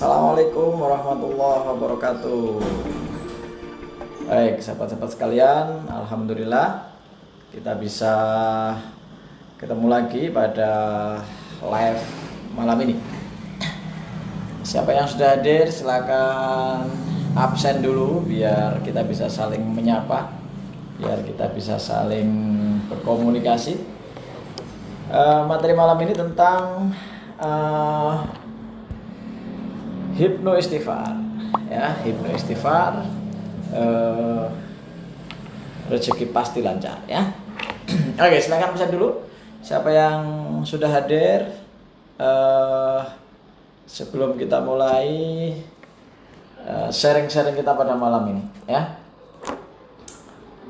Assalamualaikum warahmatullahi wabarakatuh. Baik, sahabat-sahabat sekalian, alhamdulillah kita bisa ketemu lagi pada live malam ini. Siapa yang sudah hadir silakan absen dulu biar kita bisa saling menyapa, biar kita bisa saling berkomunikasi. Materi malam ini tentang hipno istighfar, ya, hipno istighfar, rezeki pasti lancar, ya. Oke, silakan pesan dulu. Siapa yang sudah hadir, sebelum kita mulai sharing-sharing kita pada malam ini, ya.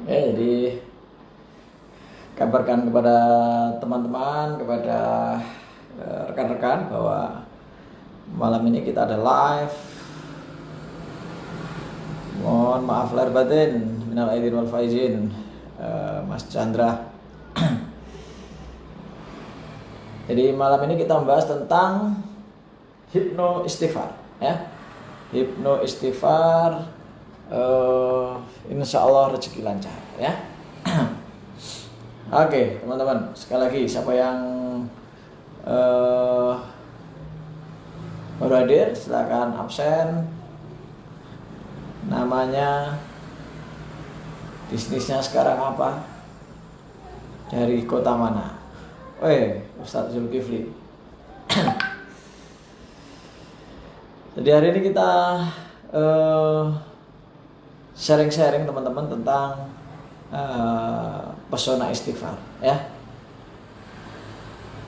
Oke, jadi kabarkan kepada teman-teman, kepada rekan-rekan bahwa malam ini kita ada live. Mohon maaf lahir batin, minal aidin wal faizin, Mas Chandra. Jadi malam ini kita membahas tentang hipno istighfar, ya. Hipno istighfar, insya Allah rezeki lancar, ya. Oke, teman-teman, sekali lagi siapa yang baru hadir silakan absen, namanya, bisnisnya sekarang apa, dari kota mana. Ustadz Zulkifli. Jadi hari ini kita sharing-sharing teman-teman tentang pesona istighfar, ya.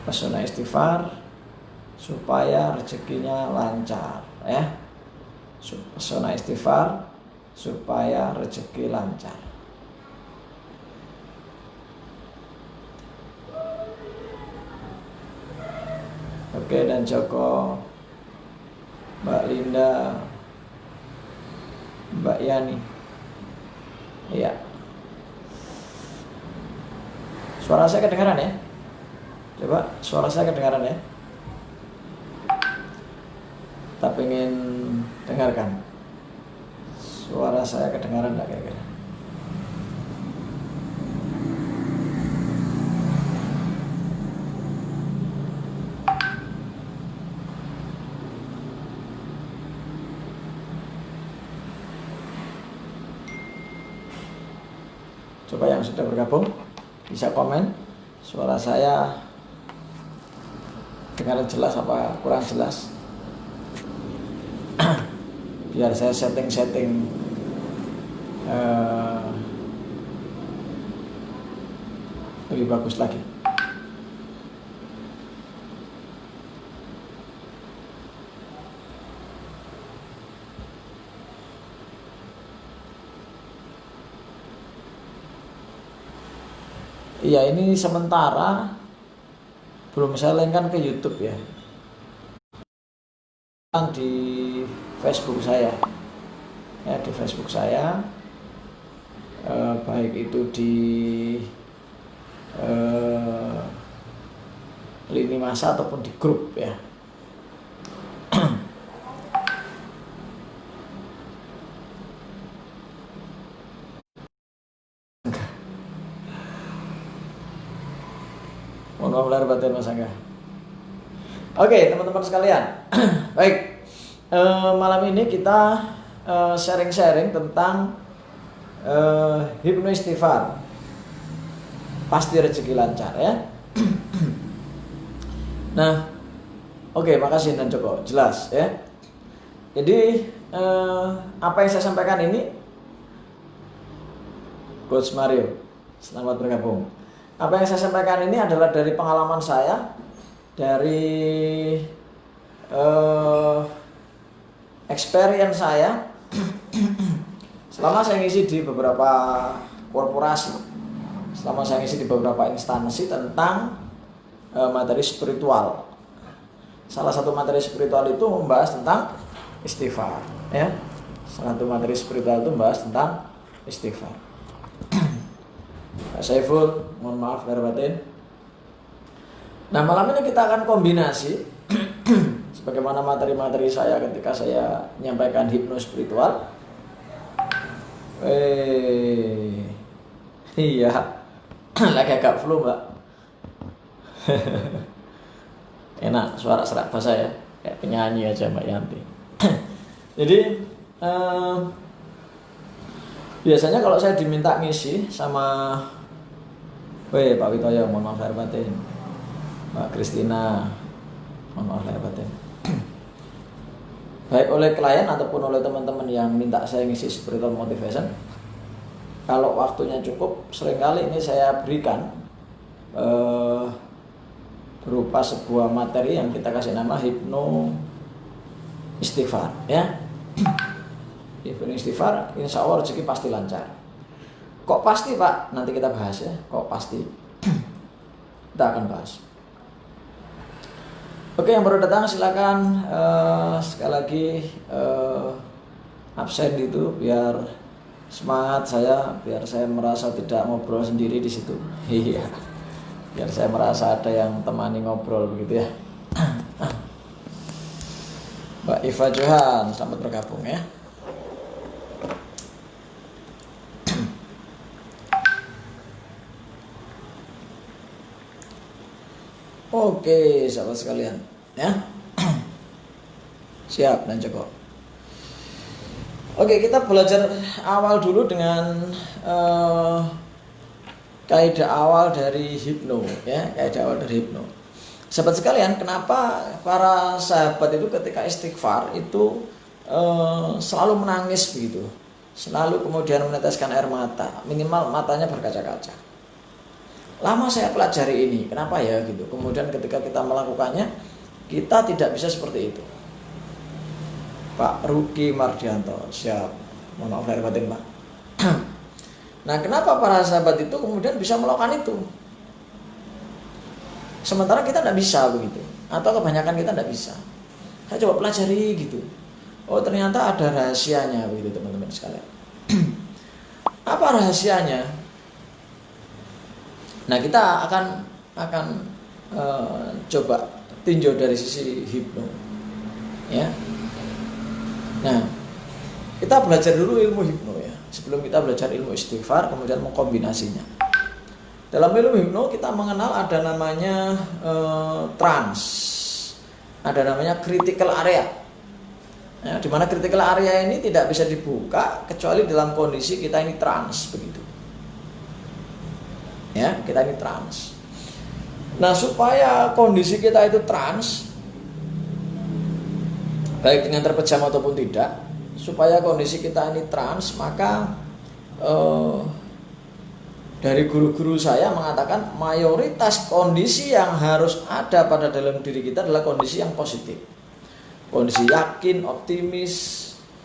Pesona istighfar supaya rezekinya lancar, ya. Pesona istighfar supaya rezeki lancar. Oke, dan Joko, Mbak Linda, Mbak Yani, iya. Suara saya kedengaran, ya? Coba suara saya kedengaran, ya? Kita pengen dengarkan suara saya kedengaran enggak kira-kira? Coba yang sudah bergabung bisa komen suara saya dengaran jelas apa kurang jelas, biar saya setting lebih bagus lagi. Iya, ini sementara belum saya linkkan ke YouTube, ya. Di Facebook saya, ya, di Facebook saya, baik itu di lini masa ataupun di grup, ya. Mohon maaf lahir batin, Mas Angga. Oke, teman-teman sekalian. Baik, malam ini kita sharing-sharing tentang hipno istighfar pasti rezeki lancar, ya. Nah, oke, makasih dan Joko, jelas, ya. Jadi apa yang saya sampaikan ini, Coach Mario, selamat bergabung. Apa yang saya sampaikan ini adalah dari pengalaman saya, dari experience saya selama saya ngisi di beberapa korporasi, selama saya ngisi di beberapa instansi tentang materi spiritual. Salah satu materi spiritual itu membahas tentang istighfar, ya. Salah satu materi spiritual itu membahas tentang istighfar. Pak Saiful, mohon maaf lahir batin. Nah, malam ini kita akan kombinasi sebagaimana materi-materi saya ketika saya menyampaikan hipnospiritual. Iya, lagi agak flu mbak. Enak suara serak bahasa ya, kayak penyanyi aja Mbak Yanti. Jadi biasanya kalau saya diminta ngisi sama Pak Witoyo, mohon maaf lahir batin, Mbak Kristina, mohon maaf lahir batin. Baik oleh klien ataupun oleh teman-teman yang minta saya ngisi spiritual motivation, kalau waktunya cukup, seringkali ini saya berikan berupa sebuah materi yang kita kasih nama hipno istighfar, ya. Hipno istighfar, insya Allah rezeki pasti lancar. Kok pasti Pak? Nanti kita bahas ya. Kok pasti? Kita akan bahas. Oke, yang baru datang silakan sekali lagi absen itu biar semangat saya, biar saya merasa tidak ngobrol sendiri di situ. Iya. Biar saya merasa ada yang temani ngobrol begitu ya. Mbak Iva Johan, selamat bergabung ya. Oke, sahabat sekalian, ya. Siap dan cukup. Oke, kita belajar awal dulu dengan kaidah awal dari hipno, ya, kaidah awal dari hipno. Sahabat sekalian, kenapa para sahabat itu ketika istighfar itu selalu menangis begitu, selalu kemudian meneteskan air mata, minimal matanya berkaca-kaca. Lama saya pelajari ini, kenapa ya gitu. Kemudian ketika kita melakukannya, kita tidak bisa seperti itu. Pak Ruki Mardianto, siap. Mohon maaf lahir batin Pak. Nah, kenapa para sahabat itu kemudian bisa melakukan itu? Sementara kita tidak bisa begitu, atau kebanyakan kita tidak bisa. Saya coba pelajari gitu. Oh, ternyata ada rahasianya begitu teman-teman sekalian. Apa rahasianya? Nah, kita akan coba tinjau dari sisi hipno, ya. Nah, kita belajar dulu ilmu hipno ya, sebelum kita belajar ilmu istighfar, kemudian mengkombinasinya. Dalam ilmu hipno kita mengenal ada namanya trance, ada namanya critical area. Ya, di mana critical area ini tidak bisa dibuka kecuali dalam kondisi kita ini trance begitu. Ya, kita ini trance. Nah, supaya kondisi kita itu trance, baik dengan terpejam ataupun tidak, supaya kondisi kita ini trance, maka dari guru-guru saya mengatakan mayoritas kondisi yang harus ada pada dalam diri kita adalah kondisi yang positif. Kondisi yakin, optimis,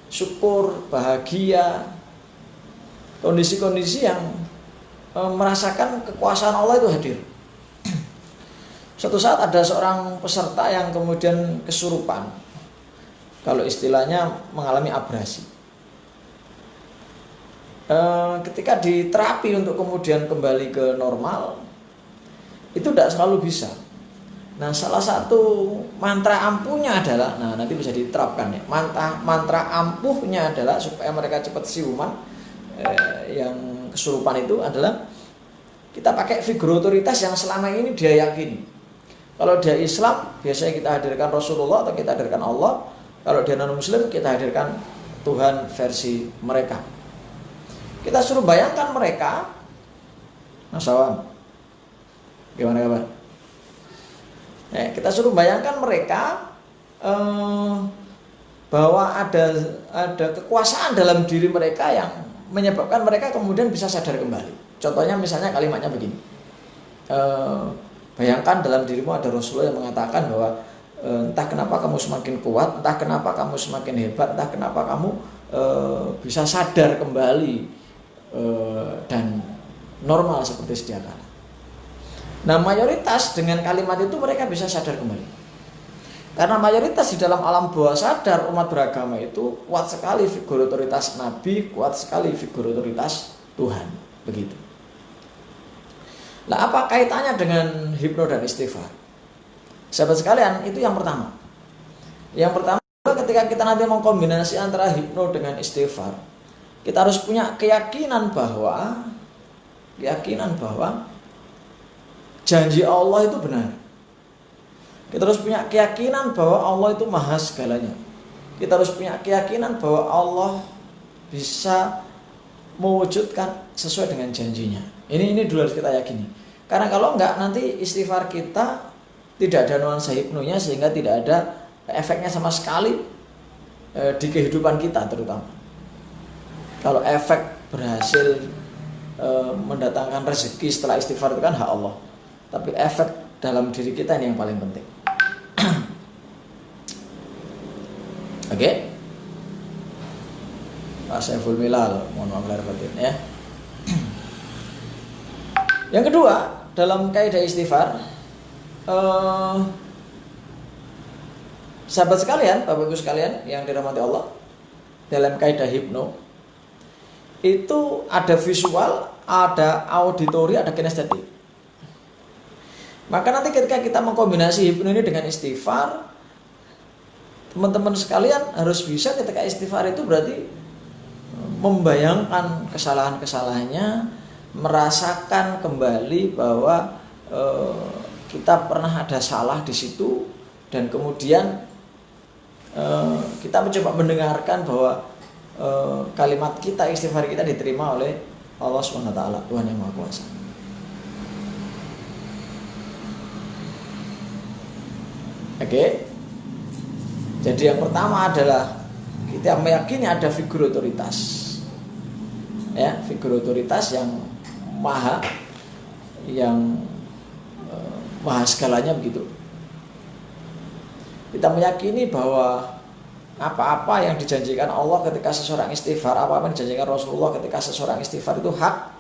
syukur, bahagia. Kondisi-kondisi yang merasakan kekuasaan Allah itu hadir. Suatu saat ada seorang peserta yang kemudian kesurupan, kalau istilahnya mengalami abrasi. Ketika diterapi untuk kemudian kembali ke normal, itu tidak selalu bisa. Nah, salah satu mantra ampuhnya adalah, nah nanti bisa diterapkan ya. Mantra ampuhnya adalah supaya mereka cepat siuman, yang kesurupan itu adalah kita pakai figur otoritas yang selama ini dia yakini. Kalau dia Islam, biasanya kita hadirkan Rasulullah atau kita hadirkan Allah. Kalau dia non-Muslim, kita hadirkan Tuhan versi mereka. Kita suruh bayangkan mereka, Mas Awan, gimana kabar? Kita suruh bayangkan mereka bahwa ada kekuasaan dalam diri mereka yang menyebabkan mereka kemudian bisa sadar kembali. Contohnya misalnya kalimatnya begini, bayangkan dalam dirimu ada Rasulullah yang mengatakan bahwa entah kenapa kamu semakin kuat, entah kenapa kamu semakin hebat, entah kenapa kamu bisa sadar kembali dan normal seperti sedia kala. Nah, mayoritas dengan kalimat itu mereka bisa sadar kembali. Karena mayoritas di dalam alam bawah sadar umat beragama itu kuat sekali figur otoritas Nabi, kuat sekali figur otoritas Tuhan, begitu. Nah, apa kaitannya dengan hipno dan istighfar? Sahabat sekalian, itu yang pertama. Yang pertama, ketika kita nanti mengkombinasi antara hipno dengan istighfar, kita harus punya keyakinan bahwa janji Allah itu benar. Kita harus punya keyakinan bahwa Allah itu maha segalanya. Kita harus punya keyakinan bahwa Allah bisa mewujudkan sesuai dengan janjinya. Ini dulu harus kita yakini. Karena kalau enggak, nanti istighfar kita tidak ada nuansa hipnonya, sehingga tidak ada efeknya sama sekali di kehidupan kita terutama. Kalau efek berhasil mendatangkan rezeki setelah istighfar itu kan hak Allah. Tapi efek dalam diri kita ini yang paling penting. Oke. Pak Saiful Milal, mohon maaf lahir batin ya. Yang kedua, dalam kaidah istighfar, sahabat sekalian, Bapak Ibu sekalian yang dirahmati Allah, dalam kaidah hipno itu ada visual, ada auditori, ada kinestetik. Maka nanti ketika kita mengkombinasi hipno ini dengan istighfar, teman-teman sekalian harus bisa ketika istighfar itu berarti membayangkan kesalahan-kesalahannya, merasakan kembali bahwa kita pernah ada salah di situ, dan kemudian kita mencoba mendengarkan bahwa kalimat kita, istighfar kita diterima oleh Allah SWT, Tuhan yang Maha Kuasa. Oke. Jadi yang pertama adalah kita meyakini ada figur otoritas. Ya, figur otoritas yang maha segalanya begitu. Kita meyakini bahwa apa-apa yang dijanjikan Allah ketika seseorang istighfar, apa-apa yang dijanjikan Rasulullah ketika seseorang istighfar itu hak,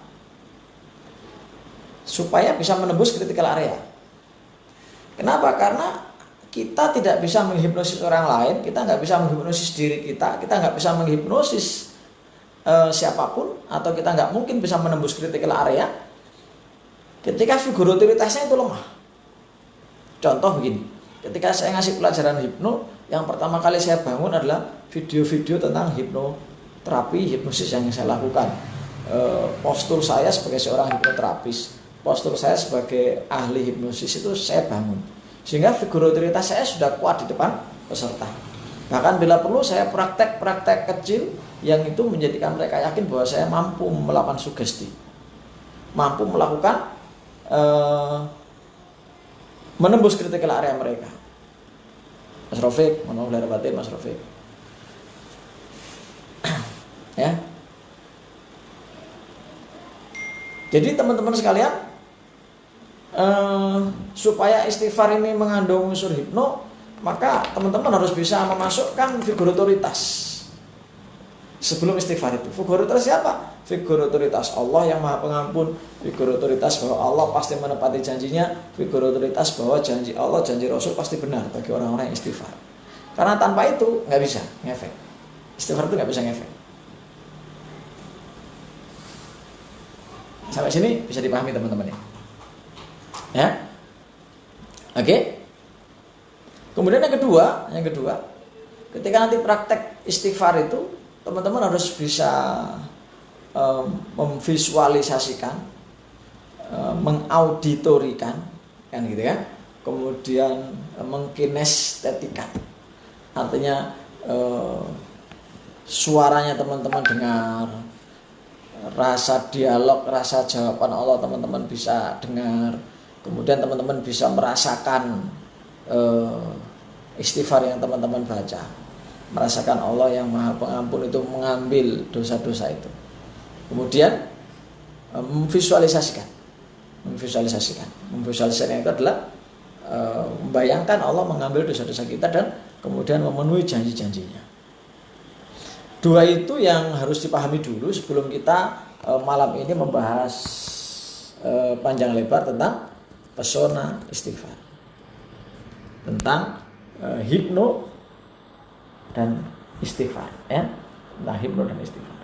supaya bisa menembus critical area. Kenapa? Karena kita tidak bisa menghipnosis orang lain, kita nggak bisa menghipnosis diri kita nggak bisa menghipnosis siapapun, atau kita nggak mungkin bisa menembus critical area ketika figur otoritasnya itu lemah. Contoh begini, ketika saya ngasih pelajaran hipno, yang pertama kali saya bangun adalah video-video tentang hipnoterapi, hipnosis yang saya lakukan. Postur saya sebagai seorang hipnoterapis, postur saya sebagai ahli hipnosis itu saya bangun, sehingga figur otoritas saya sudah kuat di depan peserta. Bahkan bila perlu saya praktek-praktek kecil yang itu menjadikan mereka yakin bahwa saya mampu melakukan sugesti, mampu melakukan menembus critical area mereka. Mas Rafiq, mohon lahir batin Mas Rafiq. Ya. Jadi teman-teman sekalian, supaya istighfar ini mengandung unsur hipno, maka teman-teman harus bisa memasukkan figur otoritas sebelum istighfar itu. Figur otoritas siapa? Figur otoritas Allah yang Maha Pengampun, figur otoritas bahwa Allah pasti menepati janjinya, figur otoritas bahwa janji Allah, janji Rasul pasti benar bagi orang-orang yang istighfar. Karena tanpa itu nggak bisa ngefek. Istighfar itu nggak bisa ngefek. Sampai sini bisa dipahami teman-teman ya? Oke. Kemudian yang kedua, ketika nanti praktek istighfar itu, teman-teman harus bisa memvisualisasikan, mengauditorikan, kan gitu ya. Kemudian mengkinestetikan, artinya suaranya teman-teman dengar, rasa dialog, rasa jawaban Allah teman-teman bisa dengar. Kemudian teman-teman bisa merasakan istighfar yang teman-teman baca, merasakan Allah yang Maha Pengampun itu mengambil dosa-dosa itu. Kemudian memvisualisasikan itu adalah membayangkan Allah mengambil dosa-dosa kita dan kemudian memenuhi janji-janjinya. Dua itu yang harus dipahami dulu sebelum kita malam ini membahas panjang lebar tentang pesona istighfar, tentang hipno dan istighfar, ya, tentang hipno dan istighfar.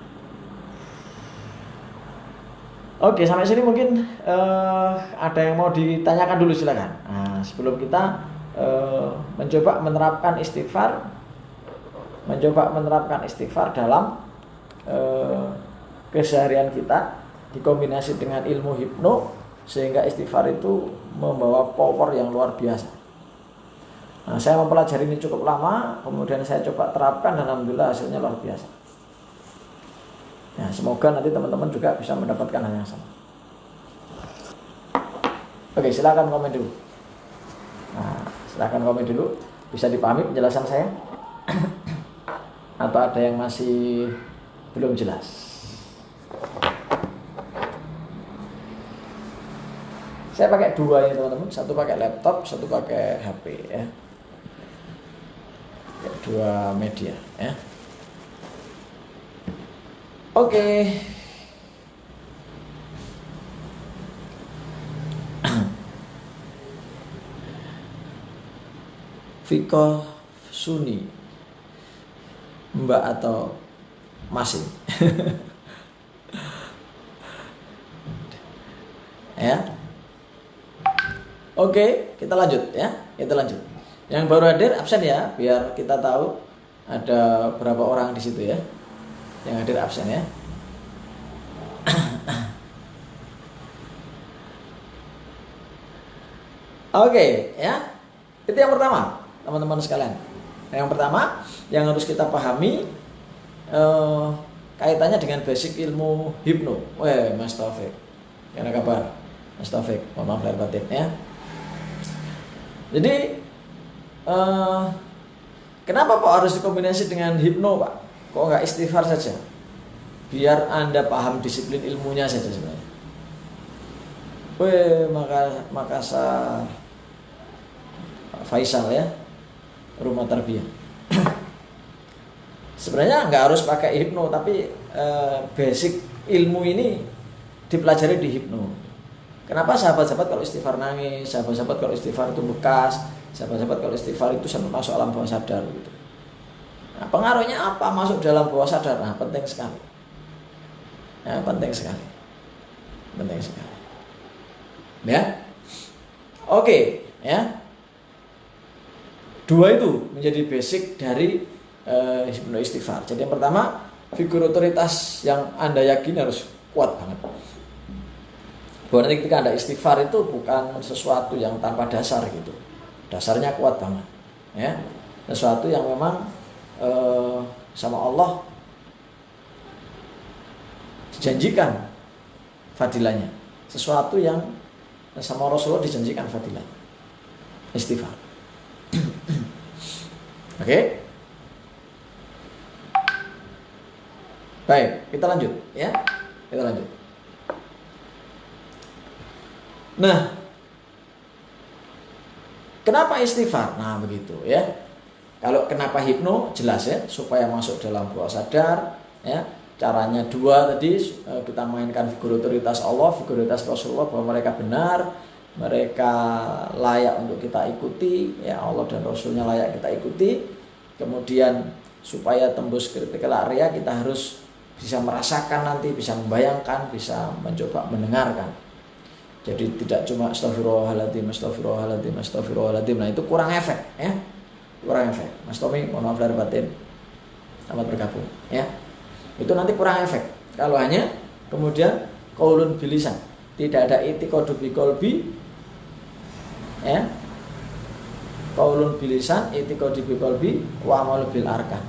Oke, sampai sini mungkin ada yang mau ditanyakan dulu, silakan. Nah, sebelum kita mencoba menerapkan istighfar dalam keseharian kita dikombinasi dengan ilmu hipno, sehingga istighfar itu membawa power yang luar biasa. Nah, saya mempelajari ini cukup lama, kemudian saya coba terapkan dan alhamdulillah hasilnya luar biasa. Ya, semoga nanti teman-teman juga bisa mendapatkan hal yang sama. Oke, silakan komen dulu. Nah, silakan komen dulu. Bisa dipahami penjelasan saya? Atau ada yang masih belum jelas? Saya pakai dua ya teman-teman. Satu pakai laptop, satu pakai HP ya. Dua media ya. Oke. Viko Suni, Mbak atau masing? Ya. Oke, kita lanjut ya. Kita lanjut. Yang baru hadir absen ya, biar kita tahu ada berapa orang di situ ya. Yang hadir absen ya. Oke, ya. Itu yang pertama, teman-teman sekalian. Yang pertama yang harus kita pahami kaitannya dengan basic ilmu hipno. Mas Taufik. Gimana kabar? Mas Taufik, mohon maaf lahir batin ya. Jadi kenapa Pak harus dikombinasi dengan hipno Pak? Kok nggak istighfar saja? Biar Anda paham disiplin ilmunya saja sebenarnya. Makassar Faisal ya, rumah tarbiyah. Sebenarnya nggak harus pakai hipno, tapi basic ilmu ini dipelajari di hipno. Kenapa sahabat-sahabat kalau istighfar nangis, sahabat-sahabat kalau istighfar itu bekas, sahabat-sahabat kalau istighfar itu sampai masuk alam bawah sadar gitu. Nah, pengaruhnya apa masuk dalam bawah sadar? Nah, penting sekali. Ya, penting sekali. Penting sekali. Ya. Oke, ya. Dua itu menjadi basic dari hipno istighfar. Jadi yang pertama, figur otoritas yang Anda yakini harus kuat banget. Bahwa nanti ketika Anda istighfar itu bukan sesuatu yang tanpa dasar gitu. Dasarnya kuat banget. Ya. Sesuatu yang memang sama Allah dijanjikan fadilahnya. Sesuatu yang sama Rasulullah dijanjikan fadilahnya. Istighfar. Oke. Baik, kita lanjut ya. Kita lanjut. Nah, kenapa istighfar? Nah, begitu ya. Kalau kenapa hipno jelas ya, supaya masuk dalam bawah sadar ya. Caranya dua tadi, kita mainkan figur otoritas Allah, figur otoritas Rasulullah bahwa mereka benar, mereka layak untuk kita ikuti ya, Allah dan Rasulnya layak kita ikuti. Kemudian supaya tembus critical area kita harus bisa merasakan nanti, bisa membayangkan, bisa mencoba mendengarkan. Jadi tidak cuma astagfirullahaladzim, astagfirullahaladzim, astagfirullahaladzim. Nah itu kurang efek ya. Kurang efek. Mas Tommy, mohon maaf lahir batin. Selamat bergabung ya. Itu nanti kurang efek. Kalau hanya kemudian qaulun bilisan, tidak ada i'tiqadu biqalbi ya. Qaulun bilisan, i'tiqadu biqalbi wa amal bil arkan.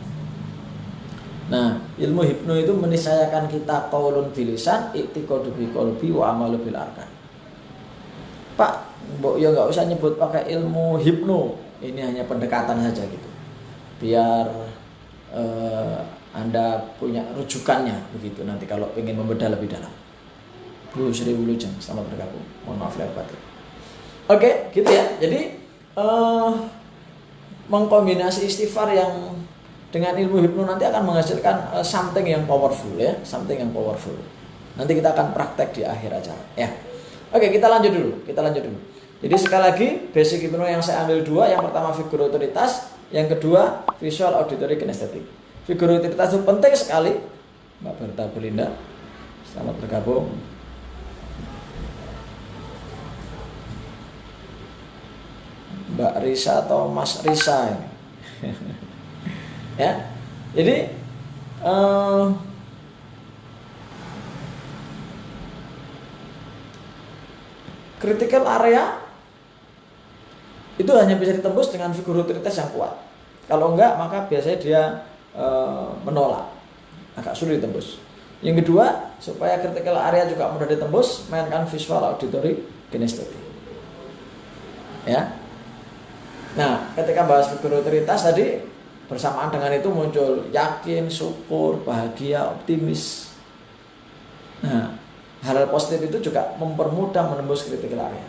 Nah, ilmu hipno itu meniscayakan kita qaulun bilisan, i'tiqadu biqalbi wa amal bil arkan. Pak, mbok ya nggak usah nyebut pakai ilmu hipno, ini hanya pendekatan saja gitu, biar Anda punya rujukannya begitu nanti kalau ingin membedah lebih dalam. Bu Sri Wilujeng, selamat bergabung. Mohon maaf lahir batin. Oke, gitu ya. Jadi mengkombinasi istighfar yang dengan ilmu hipno nanti akan menghasilkan something yang powerful ya, something yang powerful. Nanti kita akan praktek di akhir acara ya. Oke, kita lanjut dulu. Jadi sekali lagi, basic hipno yang saya ambil dua. Yang pertama figur otoritas, yang kedua visual auditory kinestetik. Figur otoritas itu penting sekali. Mbak Berta Belinda, selamat bergabung. Mbak Risa atau Mas Risa ini. Ya, jadi critical area itu hanya bisa ditembus dengan figuralitas yang kuat. Kalau enggak, maka biasanya dia menolak, agak sulit ditembus. Yang kedua, supaya critical area juga mudah ditembus, mainkan visual, auditory, kinestetik. Ya. Nah, ketika bahas figuralitas tadi, bersamaan dengan itu muncul yakin, syukur, bahagia, optimis. Nah, hal-hal positif itu juga mempermudah menembus critical area.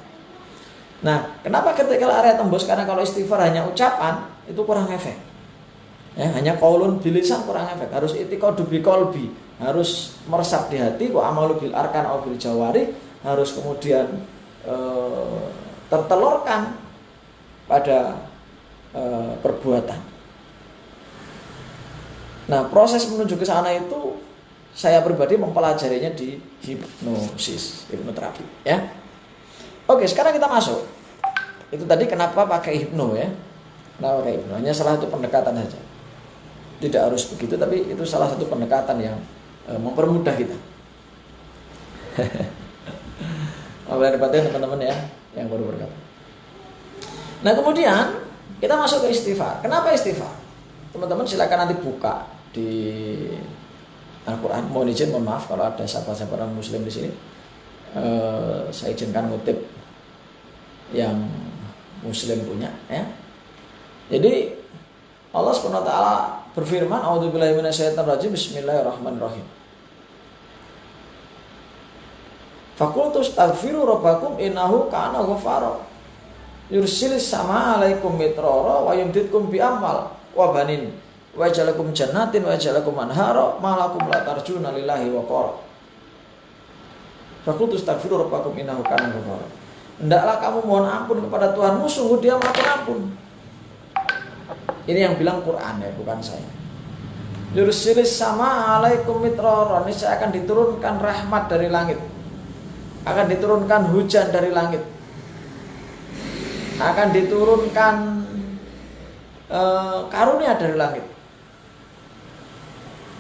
Nah, kenapa critical area tembus? Karena kalau istighfar hanya ucapan, itu kurang efek. Ya, hanya qaulun bilisan kurang efek. Harus i'tiqadu biqalbi, harus meresap di hati, wa amalu bil arkan au bil jawari, harus kemudian tertelurkan pada perbuatan. Nah, proses menuju ke sana itu saya pribadi mempelajarinya di hipnosis, hipnoterapi, ya. Oke, sekarang kita masuk. Itu tadi kenapa pakai hipno, ya. Kenapa pakai hipno? Hanya salah satu pendekatan saja. Tidak harus begitu, tapi itu salah satu pendekatan yang mempermudah kita. Boleh dapatin teman-teman ya, yang baru bergabung. Nah, kemudian kita masuk ke istighfar. Kenapa istighfar? Teman-teman silakan nanti buka di Al-Quran. Mohon izin, mohon maaf kalau ada sahabat-sahabat muslim di sini. Saya izinkan ngutip yang muslim punya, ya. Jadi Allah SWT berfirman, a'udzubillahi minasyaitonirrajim, bismillahirrahmanirrahim. Faqultu astaghfiru rabbakum innahu kana ghaffara. Yursilis sama alaikum mitrara wa yumditkum bi amwal wa banin wa ja'alakum jannatin wa ja'alakum anhara ma lakum la tarjuna lillahi wa qara. Faqultu astaghfiru rabbakum innahu kana ghaffara. Hendaklah kamu mohon ampun kepada Tuhanmu, sungguh Dia Maha Pengampun. Ini yang bilang Quran, ya, bukan saya. Yursilis sama alaikum mitrara, niscaya akan diturunkan rahmat dari langit. Akan diturunkan hujan dari langit. Akan diturunkan karunia dari langit.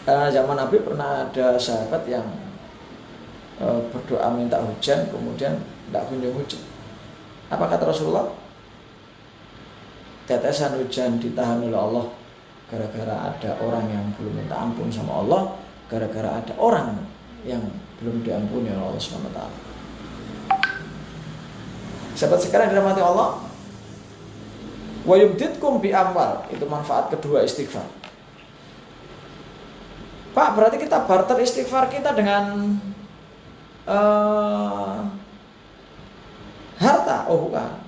Karena zaman Nabi pernah ada sahabat yang berdoa minta hujan, kemudian tidak kunjung hujan. Apa kata Rasulullah? Tetesan hujan ditahan oleh Allah gara-gara ada orang yang belum minta ampun sama Allah, gara-gara ada orang yang belum diampuni oleh Allah SWT. Sahabat sekarang dirahmati Allah, wa yumditkum bi amwal, itu manfaat kedua istighfar. Pak, berarti kita barter istighfar kita dengan harta? Oh, bukan.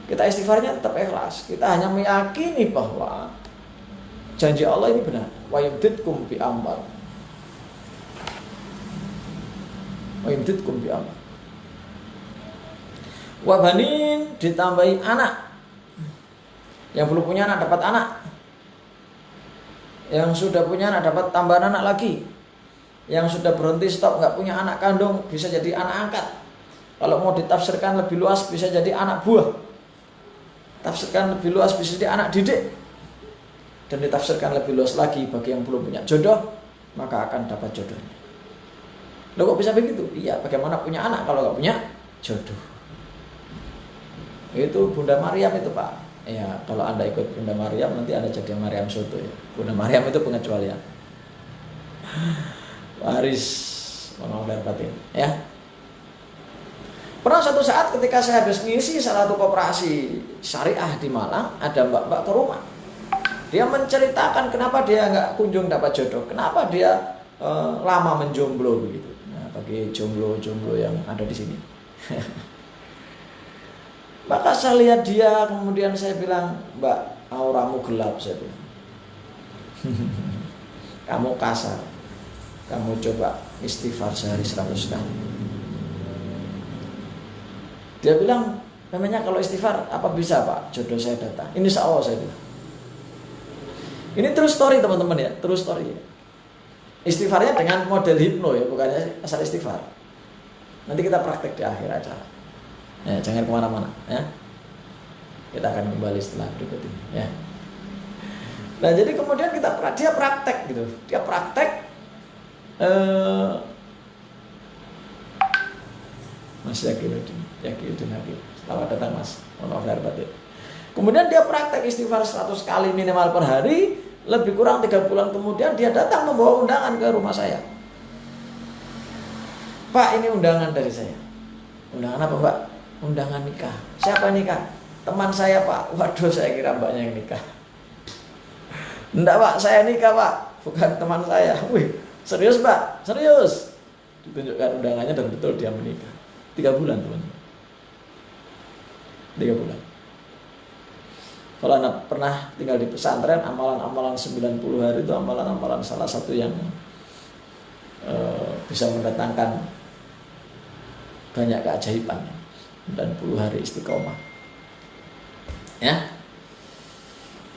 Kita istighfarnya tetap ikhlas. Kita hanya meyakini bahwa janji Allah ini benar. Wa yumditkum bi amwal. Wa yumditkum bi amwal. Wa banin, ditambahi anak. Yang belum punya anak dapat anak. Yang sudah punya anak dapat tambahan anak lagi. Yang sudah berhenti stop nggak punya anak kandung bisa jadi anak angkat. Kalau mau ditafsirkan lebih luas bisa jadi anak buah. Tafsirkan lebih luas bisa jadi anak didik. Dan ditafsirkan lebih luas lagi bagi yang belum punya jodoh, maka akan dapat jodohnya. Loh, kok bisa begitu? Iya, bagaimana punya anak kalau nggak punya jodoh? Itu Bunda Maryam itu, Pak. Ya, kalau Anda ikut Bunda Maryam nanti Anda jadi Maryam Soto, ya. Bunda Maryam itu pengecualian. Waris menolak batin, ya. Pernah suatu saat ketika saya habis ngisi salah satu koperasi syariah di Malang, ada mbak-mbak ke rumah. Dia menceritakan kenapa dia nggak kunjung dapat jodoh, kenapa dia lama menjomblo begitu. Nah, bagi jomblo-jomblo yang ada di sini. Maka saya lihat dia, kemudian saya bilang, Mbak, auramu gelap, saya bilang. Kamu kasar, kamu coba istighfar sehari 100 kali. Dia bilang, namanya kalau istighfar, apa bisa Pak jodoh saya datang? Ini insya Allah, saya bilang. Ini true story teman-teman, ya, true story. Istighfarnya dengan model hipno, ya, bukannya asal istighfar. Nanti kita praktek di akhir acara. Ya, jangan kemana-mana ya. Kita akan kembali setelah berikut ini ya. Nah jadi kemudian dia praktek gitu. Dia praktek Mas Yakinuddin Hakim. Selamat datang Mas. Mohon maaf batin. Kemudian dia praktek istighfar 100 kali minimal per hari. Lebih kurang 3 bulan kemudian dia datang membawa undangan ke rumah saya. Pak, ini undangan dari saya. Undangan apa Mbak? Undangan nikah. Siapa nikah? Teman saya Pak. Waduh, saya kira Mbaknya yang nikah. Enggak Pak, saya nikah Pak. Bukan teman saya. Wih, serius Pak? Serius. Ditunjukkan undangannya dan betul dia menikah. 3 bulan teman-teman. 3 bulan. Kalau Anda pernah tinggal di pesantren, amalan-amalan 90 hari itu amalan-amalan salah satu yang bisa mendatangkan banyak keajaiban. 90 hari istiqomah. Ya.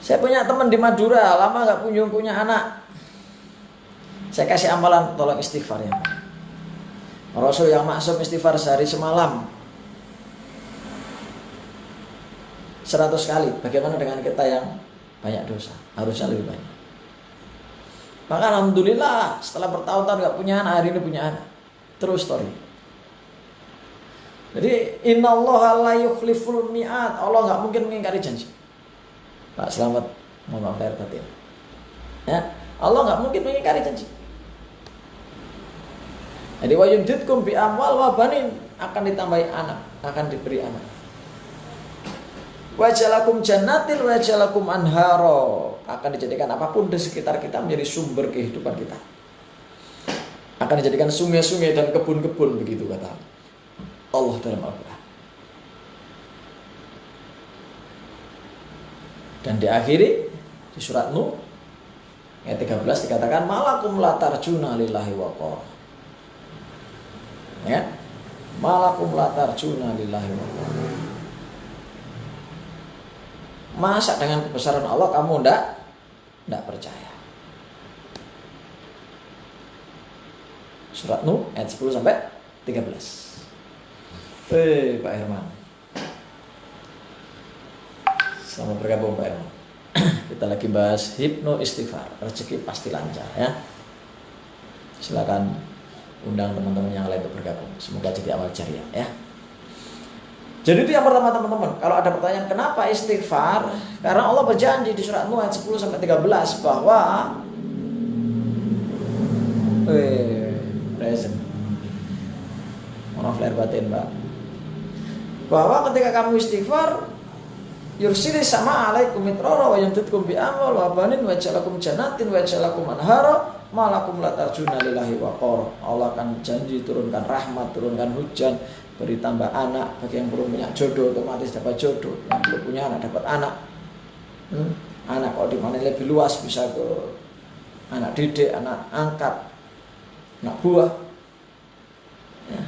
Saya punya teman di Madura, lama nggak punya anak. Saya kasih amalan, tolong istighfar ya. Rasul yang maksum istighfar sehari semalam 100 kali. Bagaimana dengan kita yang banyak dosa? Harusnya lebih banyak. Maka alhamdulillah setelah bertahun-tahun gak punya anak, hari ini punya anak. Terus story. Jadi innallaha la yukhliful mi'ad. Allah gak mungkin mengingkari janji. Pak selamat, mohon maaf lahir batin. Ya, Allah gak mungkin mengingkari janji. Jadi wa yumdidkum bi amwal wa banin, akan ditambahi anak, akan diberi anak. Wajalakum jannatin wajalakum anharo, akan dijadikan apapun di sekitar kita menjadi sumber kehidupan kita. Akan dijadikan sungai-sungai dan kebun-kebun, begitu kata Allah dalam Al-Quran. Dan diakhiri di surat Nuh ayat 13 dikatakan malakum la tarjuna lillahi waqar. Ya. Malakum la tarjuna lillahi waqar. Masa dengan kebesaran Allah kamu enggak percaya? Surat Nuh ayat 10 sampai 13. Pak Herman. Selamat bergabung Pak Herman. Kita lagi bahas hipno istighfar. Rezeki pasti lancar ya. Silakan undang teman-teman yang lain untuk bergabung. Semoga jadi amal jariah ya. Jadi itu yang pertama teman-teman. Kalau ada pertanyaan kenapa istighfar? Karena Allah berjanji di surat Nuh ayat 10 sampai 13 bahwa present. Maaf lahir batin, Mbak. Bahwa ketika kamu istighfar yursilis sama alaikum mitrara wa yamdidkum bi amwal wa banin wa ja'alakum jannatin wa ja'alakum anhara malakum la tarjuna lillahi waqar. Allah akan janji turunkan rahmat, turunkan hujan, beri tambah anak. Bagi yang belum punya jodoh otomatis dapat jodoh, yang belum punya anak dapat anak. Anak kalau dimana lebih luas bisa ke anak didik, anak angkat, anak buah ya.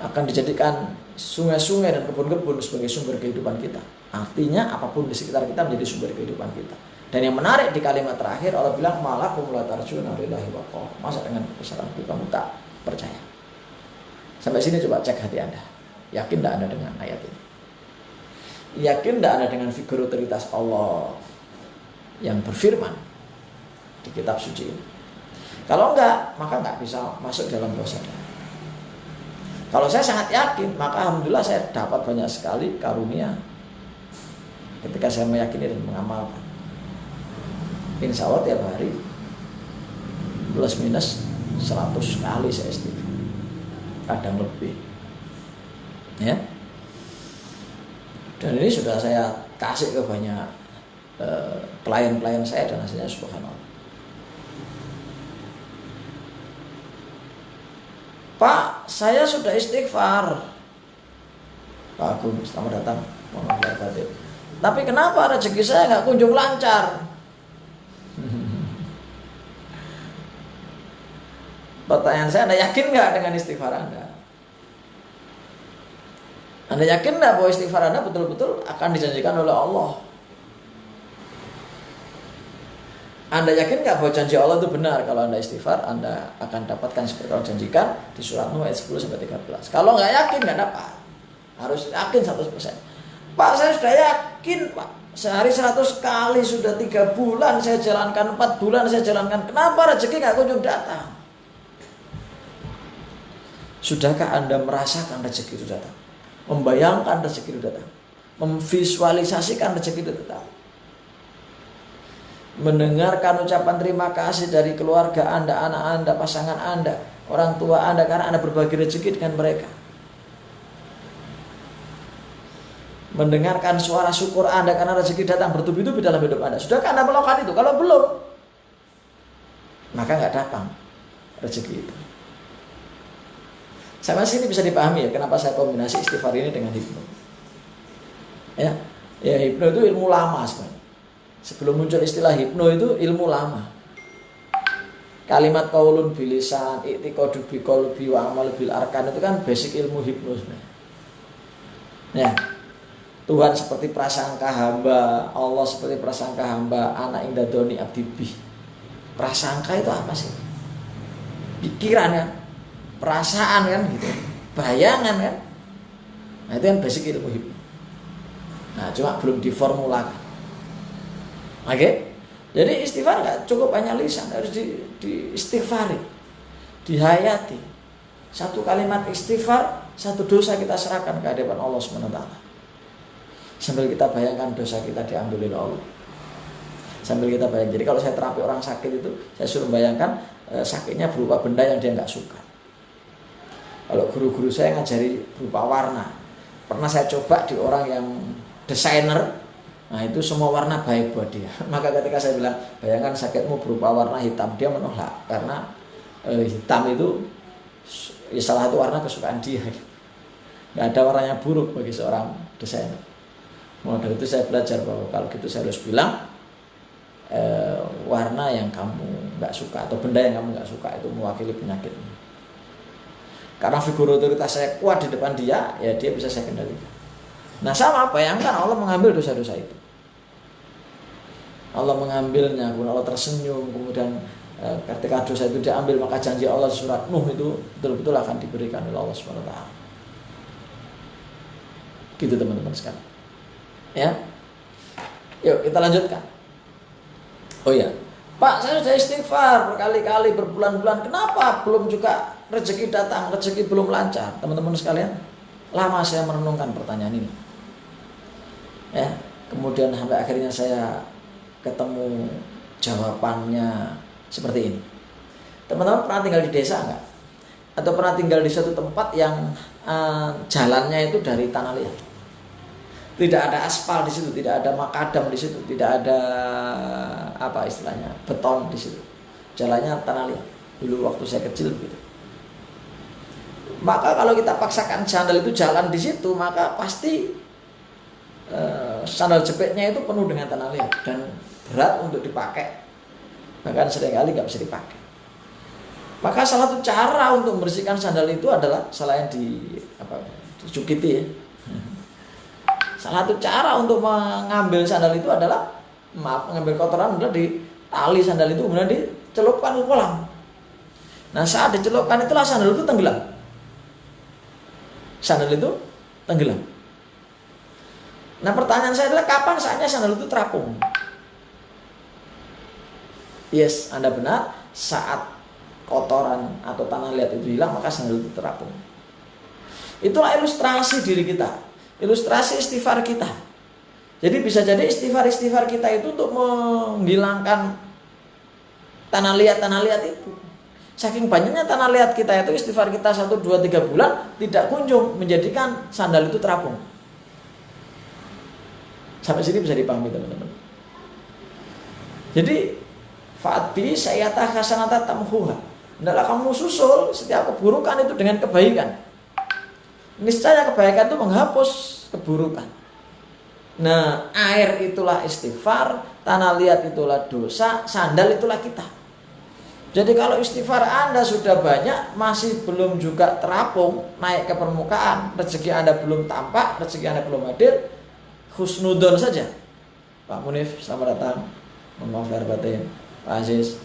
Akan dijadikan sungai-sungai dan kebun-kebun sebagai sumber kehidupan kita. Artinya apapun di sekitar kita menjadi sumber kehidupan kita. Dan yang menarik di kalimat terakhir Allah bilang malakum la tarjuna lillahi waqar. Masa dengan kebesaranku kamu tak percaya? Sampai sini coba cek hati Anda. Yakin tidak Anda dengan ayat ini? Yakin tidak Anda dengan figur otoritas Allah yang berfirman di kitab suci ini? Kalau enggak, maka enggak bisa masuk dalam dosa. Kalau saya sangat yakin, maka alhamdulillah saya dapat banyak sekali karunia ketika saya meyakini dan mengamalkan. Insya Allah tiap hari plus minus 100 kali saya istighfar, kadang lebih ya. Dan ini sudah saya kasih ke banyak klien-klien saya dan hasilnya subhanallah. Pak, saya sudah istighfar. Pak Agung, selamat datang. Tapi kenapa rezeki saya nggak kunjung lancar? Pertanyaan saya, Anda yakin nggak dengan istighfar Anda? Anda yakin nggak bahwa istighfar Anda betul-betul akan dijanjikan oleh Allah? Anda yakin nggak bahwa janji Allah itu benar? Kalau Anda istighfar, Anda akan dapatkan seperti yang janjikan di surat Nuh ayat 10 sampai 13. Kalau nggak yakin, nggak dapat. Harus yakin 100%. Pak, saya sudah yakin, Pak. Sehari 100 kali, sudah 3 bulan saya jalankan, 4 bulan saya jalankan. Kenapa rezeki nggak kunjung datang? Sudahkah Anda merasakan rezeki itu datang? Membayangkan rezeki itu datang? Memvisualisasikan rezeki itu datang? Mendengarkan ucapan terima kasih dari keluarga Anda, anak Anda, pasangan Anda, orang tua Anda, karena Anda berbagi rezeki dengan mereka. Mendengarkan suara syukur Anda karena rezeki datang bertubi-tubi dalam hidup Anda. Sudahkah Anda melakukan itu? Kalau belum, maka nggak datang rezeki itu. Sampai sini bisa dipahami ya kenapa saya kombinasi istighfar ini dengan hipno. Ya hipno itu ilmu lama sebenarnya. Sebelum muncul istilah hipno itu ilmu lama. Kalimat qaulun bilisan, i'tiqadu biqalbi wa amal bil arkan itu kan basic ilmu hipno sebenarnya. Ya. Tuhan seperti prasangka hamba, Allah seperti prasangka hamba, anak indah doni abdi bih. Prasangka itu apa sih? Pikiran kan, perasaan kan gitu, bayangan kan. Nah itu kan basic ilmu hipno. Nah cuma belum diformulakan. Oke, jadi istighfar nggak cukup hanya lisan, harus di istighfari, dihayati. Satu kalimat istighfar, satu dosa kita serahkan ke hadapan Allah SWT. Sambil kita bayangkan dosa kita diambil oleh Allah. Sambil kita bayangkan. Jadi kalau saya terapi orang sakit itu, saya suruh bayangkan sakitnya berupa benda yang dia nggak suka. Kalau guru-guru saya ngajari berupa warna, pernah saya coba di orang yang desainer. Nah itu semua warna baik buat dia. Maka ketika saya bilang, bayangkan sakitmu berupa warna hitam, dia menolak. Karena hitam itu salah satu warna kesukaan dia. Gak ada warnanya buruk bagi seorang desainer. Mulai dari itu saya belajar bahwa kalau gitu saya harus bilang warna yang kamu gak suka atau benda yang kamu gak suka itu mewakili penyakitmu. Karena figur otoritas saya kuat di depan dia, ya dia bisa saya kendalikan. Nah sama, bayangkan Allah mengambil dosa-dosa itu. Allah mengambilnya, kemudian Allah tersenyum, kemudian ketika dosa itu diambil, maka janji Allah surat Nuh itu betul-betul akan diberikan oleh Allah SWT. Gitu teman-teman sekalian. Ya, yuk kita lanjutkan. Oh iya, Pak, saya sudah istighfar berkali-kali, berbulan-bulan, kenapa belum juga rezeki datang, rezeki belum lancar? Teman-teman sekalian, lama saya merenungkan pertanyaan ini. Ya, kemudian sampai akhirnya saya ketemu jawabannya seperti ini. Teman-teman pernah tinggal di desa enggak? Atau pernah tinggal di suatu tempat yang jalannya itu dari tanah liat? Tidak ada aspal di situ, tidak ada makadam di situ, tidak ada apa istilahnya, beton di situ. Jalannya tanah liat. Dulu waktu saya kecil begitu. Maka kalau kita paksakan sandal itu jalan di situ, maka pasti sandal jepitnya itu penuh dengan tanah liat dan berat untuk dipakai, bahkan seringkali nggak bisa dipakai. Maka salah satu cara untuk membersihkan sandal itu adalah selain dicukiti ya. Salah satu cara untuk mengambil sandal itu adalah mengambil kotoran adalah di tali sandal itu kemudian dicelupkan ke kolam. Nah saat dicelupkan itulah sandal itu tenggelam. Sandal itu tenggelam. Nah pertanyaan saya adalah kapan saatnya sandal itu terapung? Yes, Anda benar. Saat kotoran atau tanah liat itu hilang, maka sandal itu terapung. Itulah ilustrasi diri kita, ilustrasi istighfar kita. Jadi bisa jadi istighfar kita itu untuk menghilangkan tanah liat itu. Saking banyaknya tanah liat kita itu, istighfar kita 1, 2, 3 bulan tidak kunjung menjadikan sandal itu terapung. Sampai sini bisa dipahami teman-teman. Jadi fa'atbi sayyata hasanata tamhuha. Hendaklah kamu susul setiap keburukan itu dengan kebaikan. Niscaya kebaikan itu menghapus keburukan. Nah, air itulah istighfar, tanah liat itulah dosa, sandal itulah kita. Jadi kalau istighfar Anda sudah banyak, masih belum juga terapung, naik ke permukaan, rezeki Anda belum tampak, rezeki Anda belum hadir, husnudon saja. Pak Munif, selamat datang. Mohon maaf lahir batin. Pak Aziz.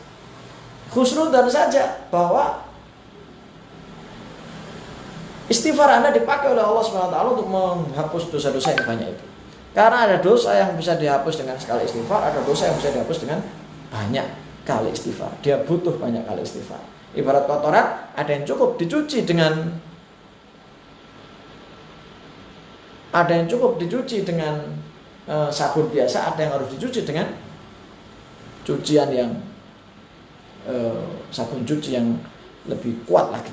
Husnudon saja bahwa Istighfar Anda dipakai oleh Allah SWT untuk menghapus dosa-dosa yang banyak itu. Karena ada dosa yang bisa dihapus dengan sekali istighfar, ada dosa yang bisa dihapus dengan banyak kali istighfar. Dia butuh banyak kali istighfar. Ibarat kotoran, ada yang cukup dicuci dengan sabun biasa, ada yang harus dicuci dengan cucian yang sabun cuci yang lebih kuat lagi.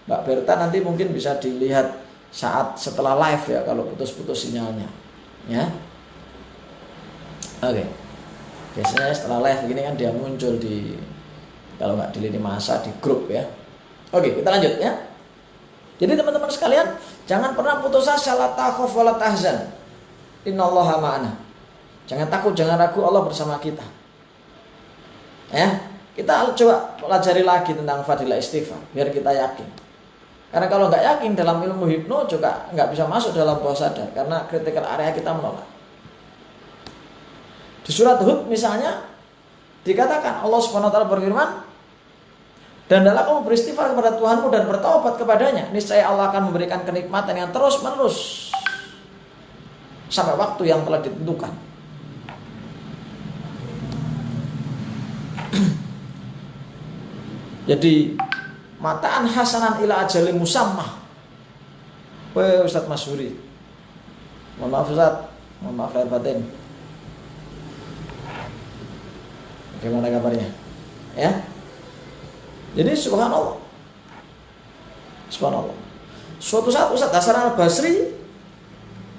Mbak Berta nanti mungkin bisa dilihat saat setelah live ya, kalau putus-putus sinyalnya ya. Oke. Biasanya setelah live begini kan dia muncul di, kalau nggak di lini masa, di grup ya. Oke, kita lanjut ya. Jadi teman-teman sekalian, jangan pernah putus asa, la takhaf wa la tahzan. Innallaha ma'ana. Jangan takut, jangan ragu, Allah bersama kita. Ya, kita coba pelajari lagi tentang fadilah istighfar biar kita yakin. Karena kalau nggak yakin dalam ilmu hipno juga nggak bisa masuk dalam bawah sadar, karena critical area kita menolak. Di surat Hud misalnya dikatakan Allah Subhanahu wa taala berfirman, dan hendaklah kamu beristighfar kepada Tuhanmu dan bertaubat kepadanya, niscaya Allah akan memberikan kenikmatan yang terus menerus sampai waktu yang telah ditentukan. Jadi mataan hasanan ila ajali musammah. Weh Ustadz Masyuri, mohon maaf Ustadz, mohon maaf lahir batin. Bagaimana kabarnya? Ya. Jadi subhanallah. Subhanallah. Suatu saat Ustadz Hasan Al-Basri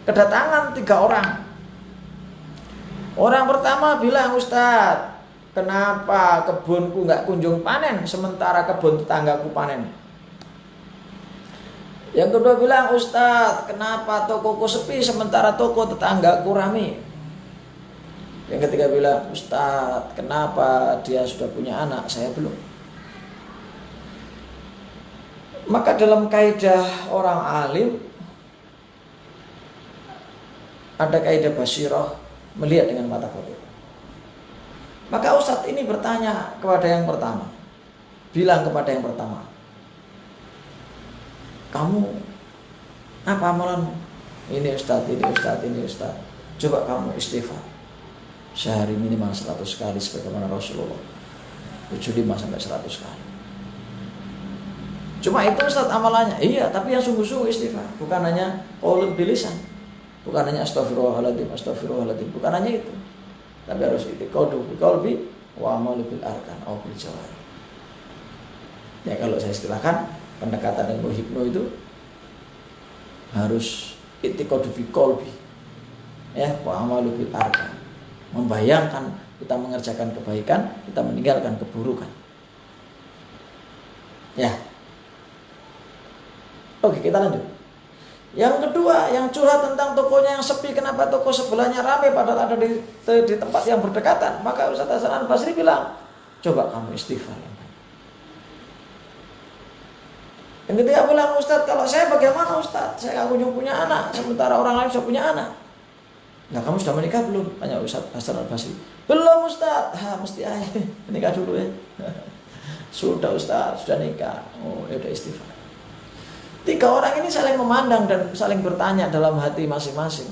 kedatangan 3 orang. Orang pertama bilang, Ustadz, kenapa kebunku nggak kunjung panen sementara kebun tetanggaku panen? Yang kedua bilang, Ustadz, kenapa tokoku sepi sementara toko tetanggaku rame? Yang ketiga bilang, Ustadz, kenapa dia sudah punya anak, saya belum? Maka dalam kaidah orang alim ada kaidah basyirah, melihat dengan mata batin. Maka Ustadz ini bertanya kepada yang pertama, bilang kepada yang pertama, kamu apa amalanmu? Ini Ustadz, ini Ustadz, ini Ustadz. Coba kamu istighfar sehari minimal 100 kali sebagaimana Rasulullah 75 sampai 100 kali. Cuma itu Ustadz amalannya. Iya, tapi yang sungguh-sungguh istighfar, bukan hanya qaulun bilisan, bukan hanya astagfirullahaladzim, astagfirullahaladzim, bukan hanya itu. Tapi harus i'tiqadu bil qalbi wa amalu bil arkan aw bil jawarih. Ya kalau saya istilahkan pendekatan ilmu hipno itu harus i'tiqadu bil qalbi ya wa amalu bil arkan. Membayangkan kita mengerjakan kebaikan, kita meninggalkan keburukan. Ya. Oke, kita lanjut. Yang kedua, yang curhat tentang tokonya yang sepi, kenapa toko sebelahnya ramai padahal ada di tempat yang berdekatan. Maka Ustaz Hasan Al-Basri bilang, coba kamu istighfar. Yang ketiga bilang, Ustaz, kalau saya bagaimana Ustaz? Saya nggak kunjung punya anak, sementara orang lain sudah punya anak. Nah, kamu sudah menikah belum? Tanya Ustaz Hasan Al-Basri. Belum Ustaz. Mesti ayah menikah dulu ya. Sudah Ustaz, sudah nikah. Oh, ya udah istighfar. 3 orang ini saling memandang dan saling bertanya dalam hati masing-masing.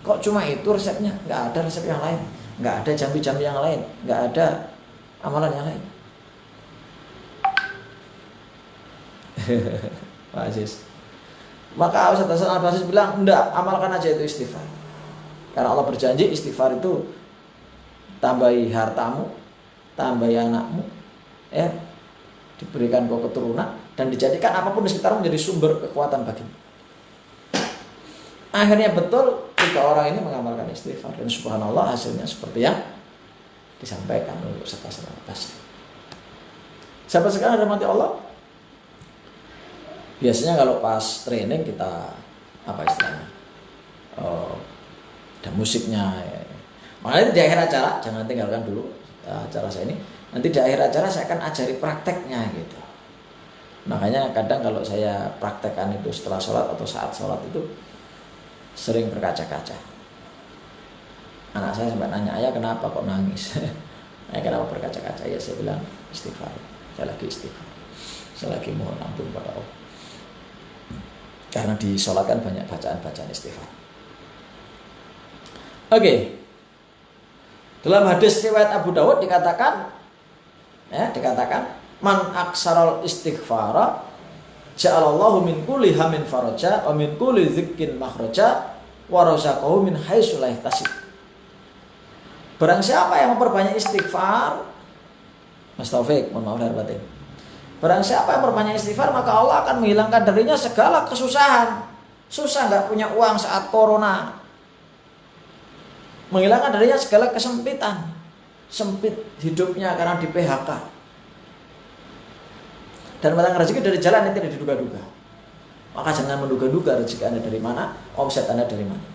Kok cuma itu resepnya? Nggak ada resep yang lain. Nggak ada jambi-jambi yang lain. Nggak ada amalan yang lain. Pak Aziz. Maka Ustaz Hasan Al-Basri bilang, enggak, amalkan aja itu istighfar. Karena Allah berjanji istighfar itu tambahi hartamu, tambahi anakmu, ya, diberikan kau keturunan, dan dijadikan apapun di sekitarmu menjadi sumber kekuatan bagimu. Akhirnya betul 3 orang ini mengamalkan istighfar, dan subhanallah hasilnya seperti yang disampaikan oleh Ustaz Hasan Al-Basri. Sampai sekarang ada mati Allah. Biasanya kalau pas training kita apa istilahnya? Ada musiknya. Ya. Makanya di akhir acara jangan tinggalkan dulu acara saya ini. Nanti di akhir acara saya akan ajari prakteknya gitu. Makanya kadang kalau saya praktekkan itu setelah sholat atau saat sholat itu sering berkaca-kaca. Anak saya sampai nanya, ayah kenapa kok nangis? Ayah kenapa berkaca-kaca? Ya saya bilang istighfar. Saya lagi istighfar. Saya lagi mohon ampun pada Allah. karena disolatkan banyak bacaan-bacaan istighfar. Oke. Dalam hadis riwayat Abu Dawud dikatakan man aksarul istighfara ja'alallahu min kulli hamin faraja wa min kulli dzikrin makhraja wa razaqahu min haitsu la yahtasib. Barang siapa yang memperbanyak istighfar, Mas Taufik, mohon maaf lahir batin. Barang siapa yang memperbanyak istighfar, maka Allah akan menghilangkan darinya segala kesusahan. Susah nggak punya uang saat corona, menghilangkan darinya segala kesempitan, sempit hidupnya karena di PHK, dan mendatangkan rezeki dari jalan yang tidak diduga-duga. Maka jangan menduga-duga rezeki Anda dari mana, omset Anda dari mana.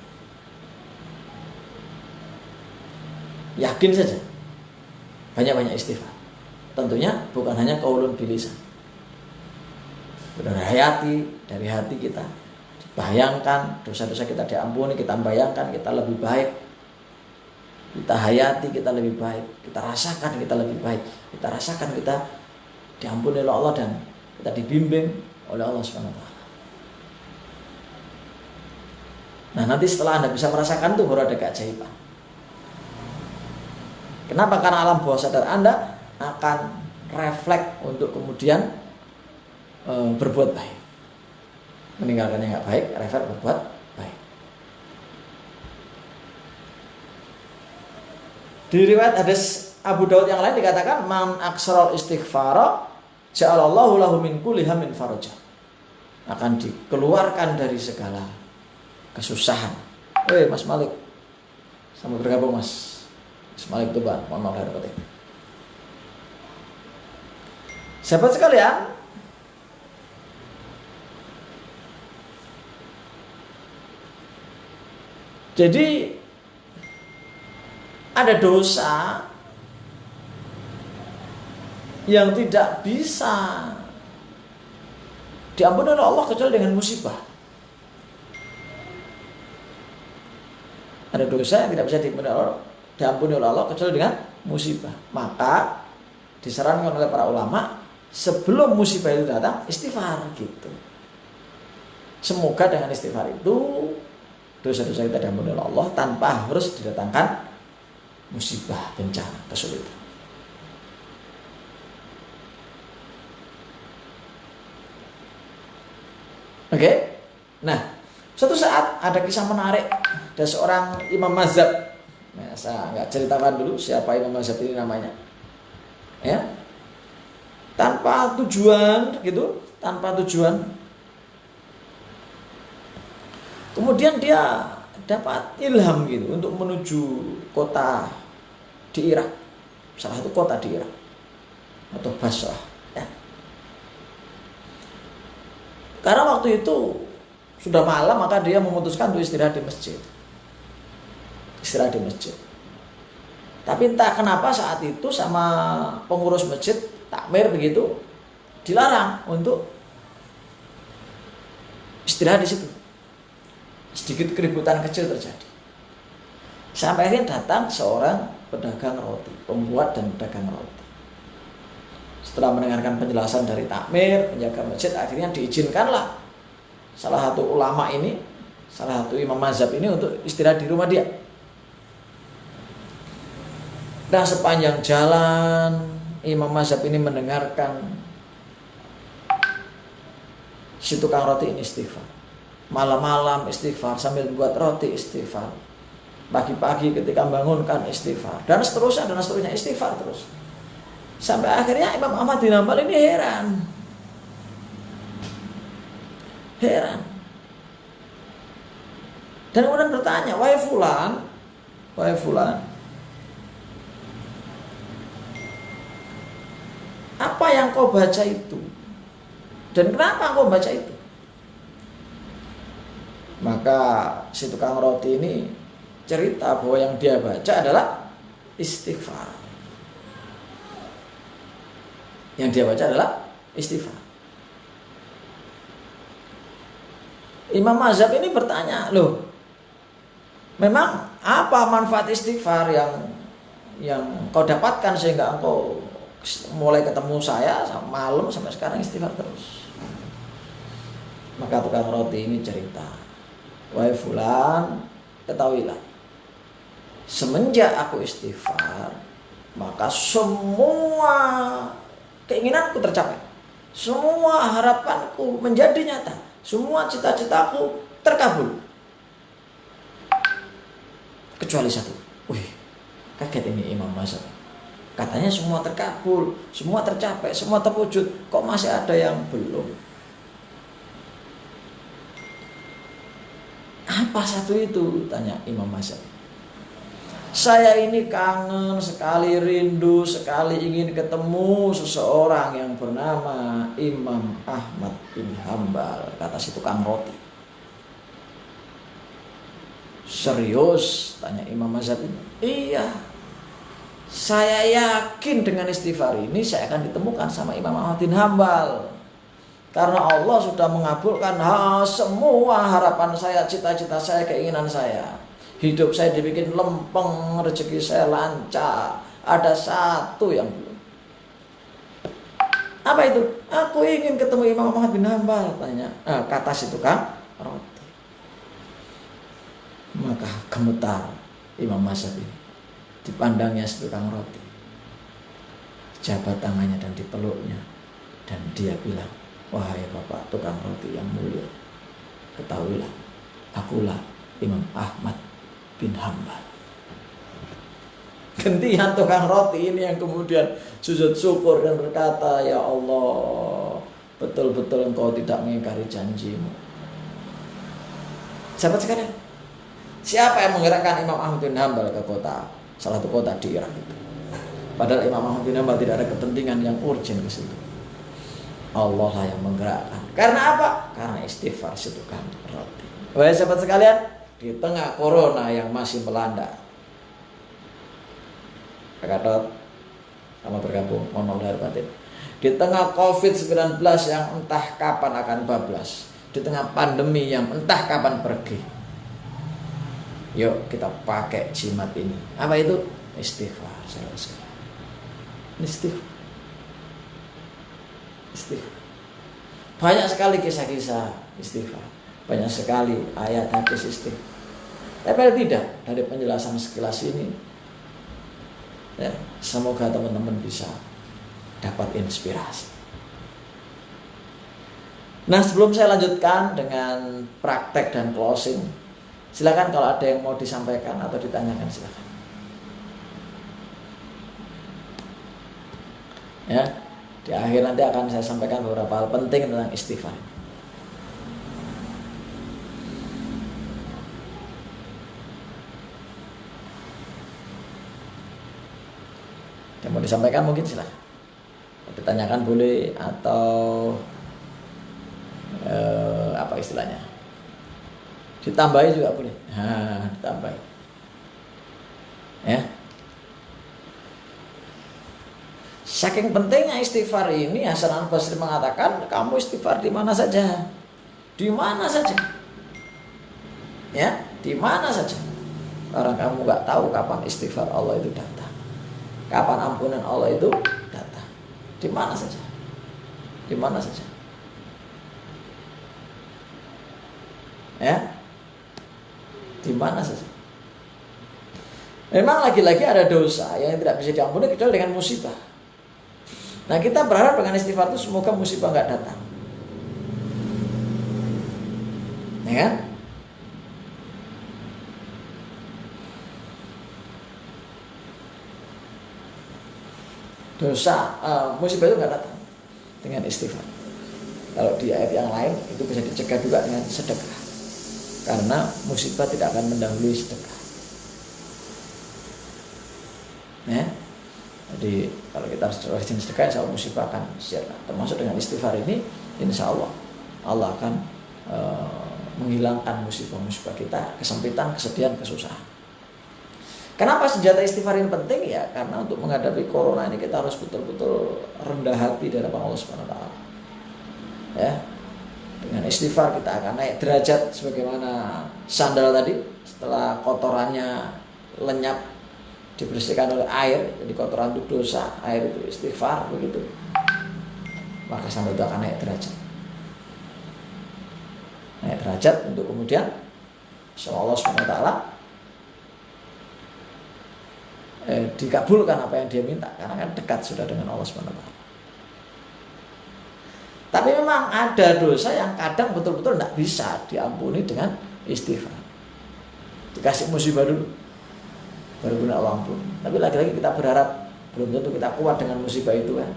Yakin saja, banyak-banyak istighfar. Tentunya bukan hanya qaulun bilisan, dari hati kita. Bayangkan dosa-dosa kita diampuni, kita bayangkan kita lebih baik, kita hayati kita lebih baik, kita rasakan kita lebih baik, kita rasakan kita diampuni oleh Allah dan kita dibimbing oleh Allah SWT. Nah, nanti setelah Anda bisa merasakan itu baru ada keajaiban. Kenapa? Karena alam bawah sadar Anda akan refleks untuk kemudian berbuat baik, meninggalkan yang nggak baik, refleks berbuat baik. Di riwayat hadis Abu Daud yang lain dikatakan man aksarul istighfara ja'alallahu lahu min kulli hammin faraja, akan dikeluarkan dari segala kesusahan. Mas Malik, selamat bergabung Mas Malik Tuban, mohon maaf lahir batin. Sahabat sekalian, jadi ada dosa yang tidak bisa diampuni oleh Allah kecuali dengan musibah. Ada dosa yang tidak bisa diampuni oleh Allah kecuali dengan musibah. Maka disarankan oleh para ulama, sebelum musibah itu datang, istighfar gitu. Semoga dengan istighfar itu dosa-dosa kita diampuni oleh Allah tanpa harus didatangkan musibah, bencana, kesulitan. Oke. Nah, suatu saat ada kisah menarik. Ada seorang imam mazhab. Nah, saya nggak ceritakan dulu siapa imam mazhab ini namanya. Ya. Tanpa tujuan gitu, tanpa tujuan. Kemudian dia dapat ilham gitu untuk menuju kota di Irak, salah satu kota di Irak atau Basrah. Ya. Karena waktu itu sudah malam, maka dia memutuskan untuk istirahat di masjid. Tapi entah kenapa saat itu sama pengurus masjid takmir begitu dilarang untuk istirahat di situ. Sedikit keributan kecil terjadi. Sampai akhirnya datang seorang pedagang roti, pembuat dan pedagang roti. Setelah mendengarkan penjelasan dari takmir, penjaga masjid, akhirnya diizinkanlah salah satu ulama ini, salah satu imam mazhab ini untuk istirahat di rumah dia. Dan sepanjang jalan imam mazhab ini mendengarkan si tukang roti ini istighfar. Malam-malam istighfar, sambil buat roti istighfar, pagi-pagi ketika bangunkan istighfar, dan seterusnya istighfar terus. Sampai akhirnya Imam Ahmad bin Hanbal ini heran. Dan kemudian bertanya, wahai fulan, apa yang kau baca itu? Dan kenapa kau baca itu? Maka si tukang roti ini cerita bahwa yang dia baca adalah istighfar. Yang dia baca adalah istighfar. Imam mazhab ini bertanya, loh, memang apa manfaat istighfar yang kau dapatkan sehingga engkau mulai ketemu saya malam sampai sekarang istighfar terus? Maka tukang roti ini cerita, wahai fulan, ketahuilah, semenjak aku istighfar, maka semua keinginanku tercapai, semua harapanku menjadi nyata, semua cita-citaku terkabul, kecuali satu. Wih, kaget ini Imam Mazhab. Katanya semua terkabul, semua tercapai, semua terwujud, kok masih ada yang belum? Apa satu itu? Tanya Imam Mazhab. Saya ini kangen sekali, rindu sekali ingin ketemu seseorang yang bernama Imam Ahmad bin Hambal, kata si tukang roti. Serius? Tanya Imam Mazhab ini. Iya, saya yakin dengan istighfar ini saya akan ditemukan sama Imam Ahmad bin Hambal. Karena Allah sudah mengabulkan semua harapan saya, cita-cita saya, keinginan saya. Hidup saya dibikin lempeng, rezeki saya lancar. Ada satu yang belum. Apa itu? Aku ingin ketemu Imam Ahmad bin Hambal, kata si tukang roti. Maka gemetar Imam Mazhab ini. Dipandangnya si tukang roti, jabat tangannya dan dipeluknya, dan dia bilang, wahai bapak tukang roti yang mulia, ketahuilah, akulah Imam Ahmad bin Hambal. Gantian tukang roti ini yang kemudian sujud syukur dan berkata, ya Allah, betul-betul engkau tidak mengingkari janjimu. Sahabat sekalian, siapa yang menggerakkan Imam Ahmad bin Hambal ke salah satu kota di Irak itu? Padahal Imam Ahmad bin Hambal tidak ada kepentingan yang urgent ke situ. Allah lah yang menggerakkan. Karena apa? Karena istighfar si tukang roti. Wahai sahabat sekalian, di tengah corona yang masih melanda, Kakak sama bergabung, mohon lahir batin. Di tengah COVID-19 yang entah kapan akan bablas, di tengah pandemi yang entah kapan pergi, yuk kita pakai jimat ini. Apa itu? Istighfar. Istighfar. Banyak sekali kisah-kisah istighfar, banyak sekali ayat hadis istighfar. Tapi tidak, dari penjelasan sekilas ini, ya, semoga teman-teman bisa dapat inspirasi. Nah, sebelum saya lanjutkan dengan praktek dan closing, silakan kalau ada yang mau disampaikan atau ditanyakan, silakan. Ya, di akhir nanti akan saya sampaikan beberapa hal penting tentang istighfar. Yang mau disampaikan mungkin silakan. Ditanyakan boleh atau apa istilahnya? Ditambahi juga boleh. Ditambahi. Ya. Saking pentingnya istighfar ini, Hasan Al-Basri mengatakan, kamu istighfar di mana saja. Di mana saja. Ya, di mana saja. Orang kamu nggak tahu kapan istighfar Allah itu datang. Kapan ampunan Allah itu datang. Di mana saja. Di mana saja. Ya. Di mana saja. Memang lagi-lagi ada dosa yang tidak bisa diampuni kecuali dengan musibah. Nah, kita berharap dengan istighfar itu semoga musibah nggak datang. Ya kan? Dosa, musibah itu nggak datang dengan istighfar. Kalau di ayat yang lain itu bisa dicegah juga dengan sedekah. Karena musibah tidak akan mendahului sedekah. Ya. Jadi kalau kita rajin sedekah, insya Allah musibah akan siap. Termasuk dengan istighfar ini, insya Allah Allah akan menghilangkan musibah-musibah kita, kesempitan, kesedihan, kesusahan. Kenapa senjata istighfar ini penting? Ya karena untuk menghadapi corona ini kita harus betul-betul rendah hati di hadapan Allah Subhanahu wa taala. Ya. Dengan istighfar kita akan naik derajat sebagaimana sandal tadi, setelah kotorannya lenyap dibersihkan oleh air, jadi kotoran itu dosa, air itu istighfar, begitu, maka sandal itu akan naik derajat. derajat untuk kemudian insya Allah SWT dikabulkan apa yang dia minta, karena kan dekat sudah dengan Allah SWT. Tapi memang ada dosa yang kadang betul-betul tidak bisa diampuni dengan istighfar. Dikasih musibah dulu, baru benar Allah ampuni. Tapi lagi-lagi kita berharap, belum tentu kita kuat dengan musibah itu kan.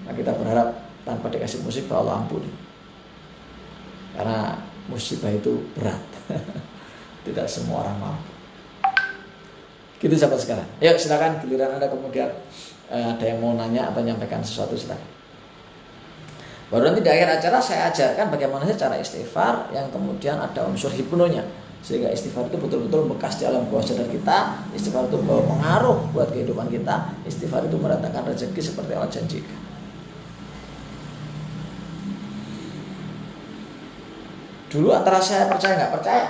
Nah, kita berharap tanpa dikasih musibah Allah ampuni. Karena musibah itu berat. Tidak semua orang mampu. Gitu sahabat sekalian. Yuk silakan, giliran Anda kemudian ada yang mau nanya atau menyampaikan sesuatu, silakan. Baru nanti di akhir acara saya ajarkan bagaimana cara istighfar yang kemudian ada unsur hipnonya, sehingga istighfar itu betul-betul bekas di alam bawah sadar kita. Istighfar itu berpengaruh buat kehidupan kita. Istighfar itu mendatangkan rezeki seperti Allah janjikan. Dulu antara saya percaya nggak percaya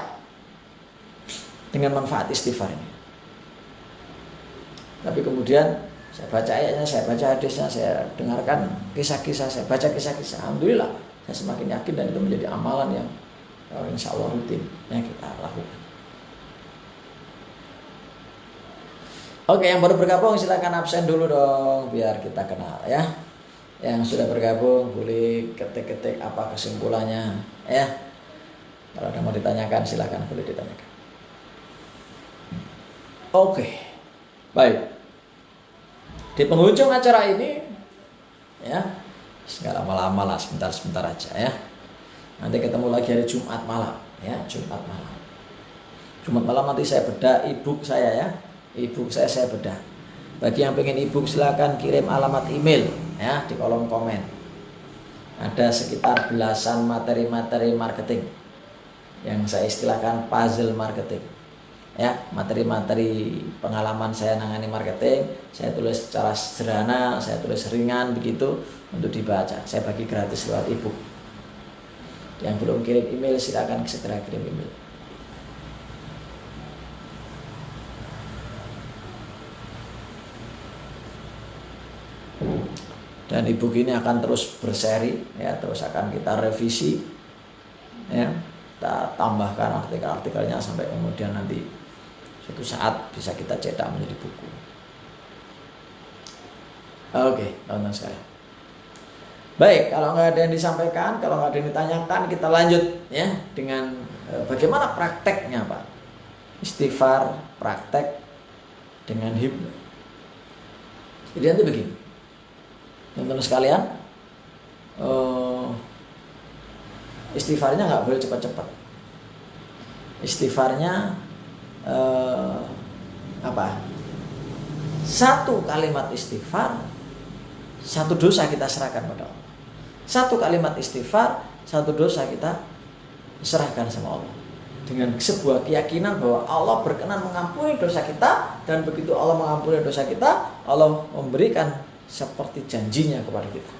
dengan manfaat istighfar ini. Tapi kemudian saya baca ayatnya, saya baca hadisnya, saya dengarkan kisah-kisah, saya baca kisah-kisah. Alhamdulillah, saya semakin yakin dan itu menjadi amalan yang insya Allah rutin yang kita lakukan. Oke, yang baru bergabung silakan absen dulu dong, biar kita kenal ya. Yang sudah bergabung boleh ketik-ketik apa kesimpulannya ya. Kalau ada mau ditanyakan silakan, boleh ditanyakan. Oke, baik. Di penghujung acara ini ya, nggak lama-lama lah, sebentar-sebentar aja ya. Nanti ketemu lagi hari Jumat malam ya, Jumat malam. Jumat malam nanti saya bedah e-book saya ya. E-book saya bedah. Bagi yang pengen e-book silakan kirim alamat email ya di kolom komen. Ada sekitar belasan materi-materi marketing yang saya istilahkan puzzle marketing. Ya, materi-materi pengalaman saya nangani marketing, saya tulis secara sederhana, saya tulis ringan begitu untuk dibaca. Saya bagi gratis lewat e-book. Yang belum kirim email silakan segera kirim email. Dan e-book ini akan terus berseri ya, terus akan kita revisi ya, kita tambahkan artikel-artikelnya sampai kemudian nanti suatu saat bisa kita cetak menjadi buku. Oke, teman-teman sekalian. Baik, kalau nggak ada yang disampaikan, kalau nggak ada yang ditanyakan, kita lanjut ya dengan bagaimana prakteknya Pak. Istighfar, praktek dengan hipno. Jadi nanti begini, teman-teman sekalian, istighfarnya nggak boleh cepat-cepat. Istighfarnya satu kalimat istighfar, satu dosa kita serahkan pada Allah. Satu kalimat istighfar, satu dosa kita serahkan sama Allah. Dengan sebuah keyakinan bahwa Allah berkenan mengampuni dosa kita, dan begitu Allah mengampuni dosa kita, Allah memberikan seperti janjinya kepada kita.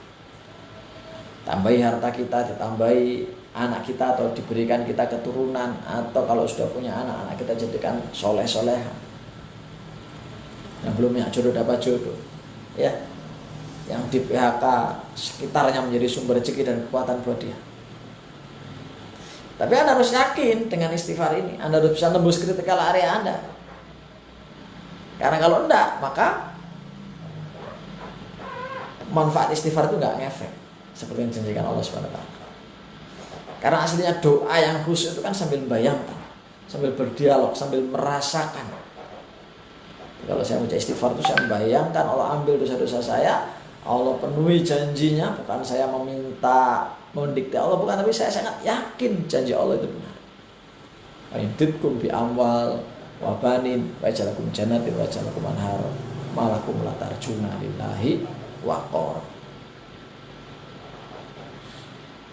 Tambahi harta kita, ditambahi anak kita, atau diberikan kita keturunan, atau kalau sudah punya anak kita jadikan soleh-soleh. Yang belum punya jodoh dapat jodoh ya. Yang di PHK sekitarnya menjadi sumber rezeki dan kekuatan buat dia. Tapi Anda harus yakin dengan istighfar ini, Anda harus bisa tembus critical area Anda. Karena kalau enggak, maka manfaat istighfar itu enggak ngefek seperti yang dijanjikan Allah SWT. Karena aslinya doa yang khusyuk itu kan sambil membayangkan, sambil berdialog, sambil merasakan. Kalau saya baca istighfar itu saya membayangkan Allah ambil dosa-dosa saya, Allah penuhi janjinya, bukan saya meminta, mendikte Allah, bukan, tapi saya sangat yakin janji Allah itu benar. Aiditkum bi amwal wa banin wa jalakum jannatin wa jalakum anhar malakum la tarjuna lillahi waqor.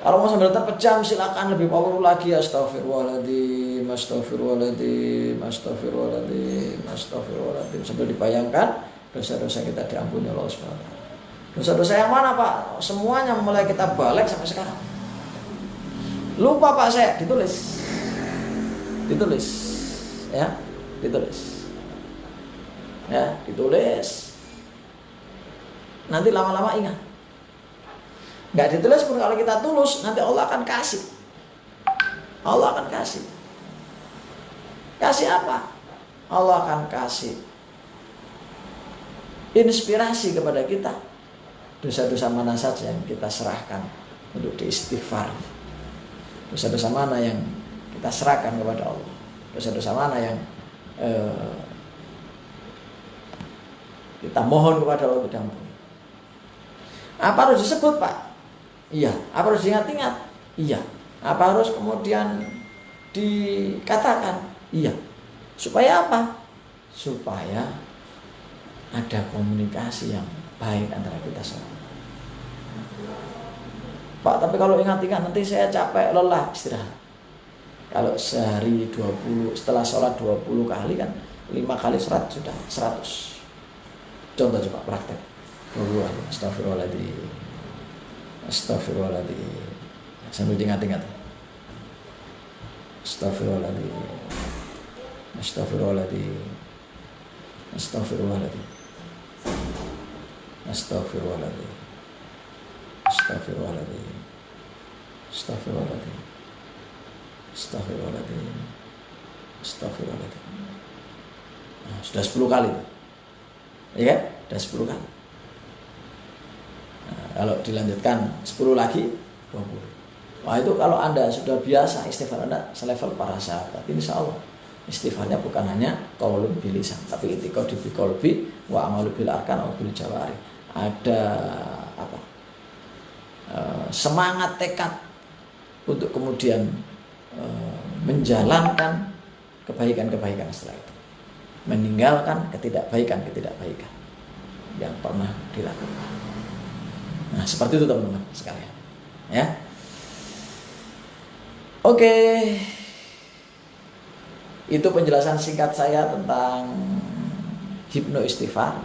Kalau mau sambil terpejam silakan lebih power lagi. Astagfirullahaladzim, astagfirullahaladzim, astagfirullahaladzim, astagfirullahaladzim, sambil dibayangkan dosa-dosa kita diampuni Allah SWT. Dosa-dosa yang mana Pak? Semuanya mulai kita balik sampai sekarang. Lupa Pak saya, ditulis ya, ditulis. Nanti lama-lama ingat. Nggak ditulis pun kalau kita tulus, nanti Allah akan kasih. Allah akan kasih. Kasih apa? Allah akan kasih inspirasi kepada kita. Dosa-dosa mana saja yang kita serahkan untuk diistighfar. Dosa-dosa mana yang kita serahkan kepada Allah. Dosa-dosa mana yang kita mohon kepada Allah untuk diampuni. Apa harus disebut, Pak? Iya. Apa harus diingat-ingat? Iya. Apa harus kemudian dikatakan? Iya. Supaya apa? Supaya ada komunikasi yang baik antara kita semua. Pak, tapi kalau ingat-ingat nanti saya capek, lelah, istirahat. Kalau sehari 20, setelah sholat 20 kali kan 5 kali sholat sudah 100. Contoh coba praktek. Astagfirullahaladzim. Astagfirullahaladzim. Sambil diingat-ingat. Astagfirullahaladzim. Astagfirullahaladzim. Astagfirullahaladzim. Astagfirullahaladzim. Astagfirullahaladzim. Astagfirullahaladzim. Astagfirullahaladzim. Astagfirullahaladzim. Nah, sudah 10 kali. Ya kan? Sudah 10 kali. Nah, kalau dilanjutkan 10 lagi 20. Wah, itu kalau Anda sudah biasa istighfar Anda selevel para sahabat, insya Allah istighfarnya bukan hanya qaulun bil lisan, tapi i'tiqadu bi qalbi wa amalu bil arkan wa bil jawari. Ada apa? Semangat tekad untuk kemudian menjalankan kebaikan-kebaikan setelah itu, meninggalkan ketidakbaikan yang pernah dilakukan. Nah, seperti itu teman-teman sekalian. Ya. Oke. Itu penjelasan singkat saya tentang hipno istighfar.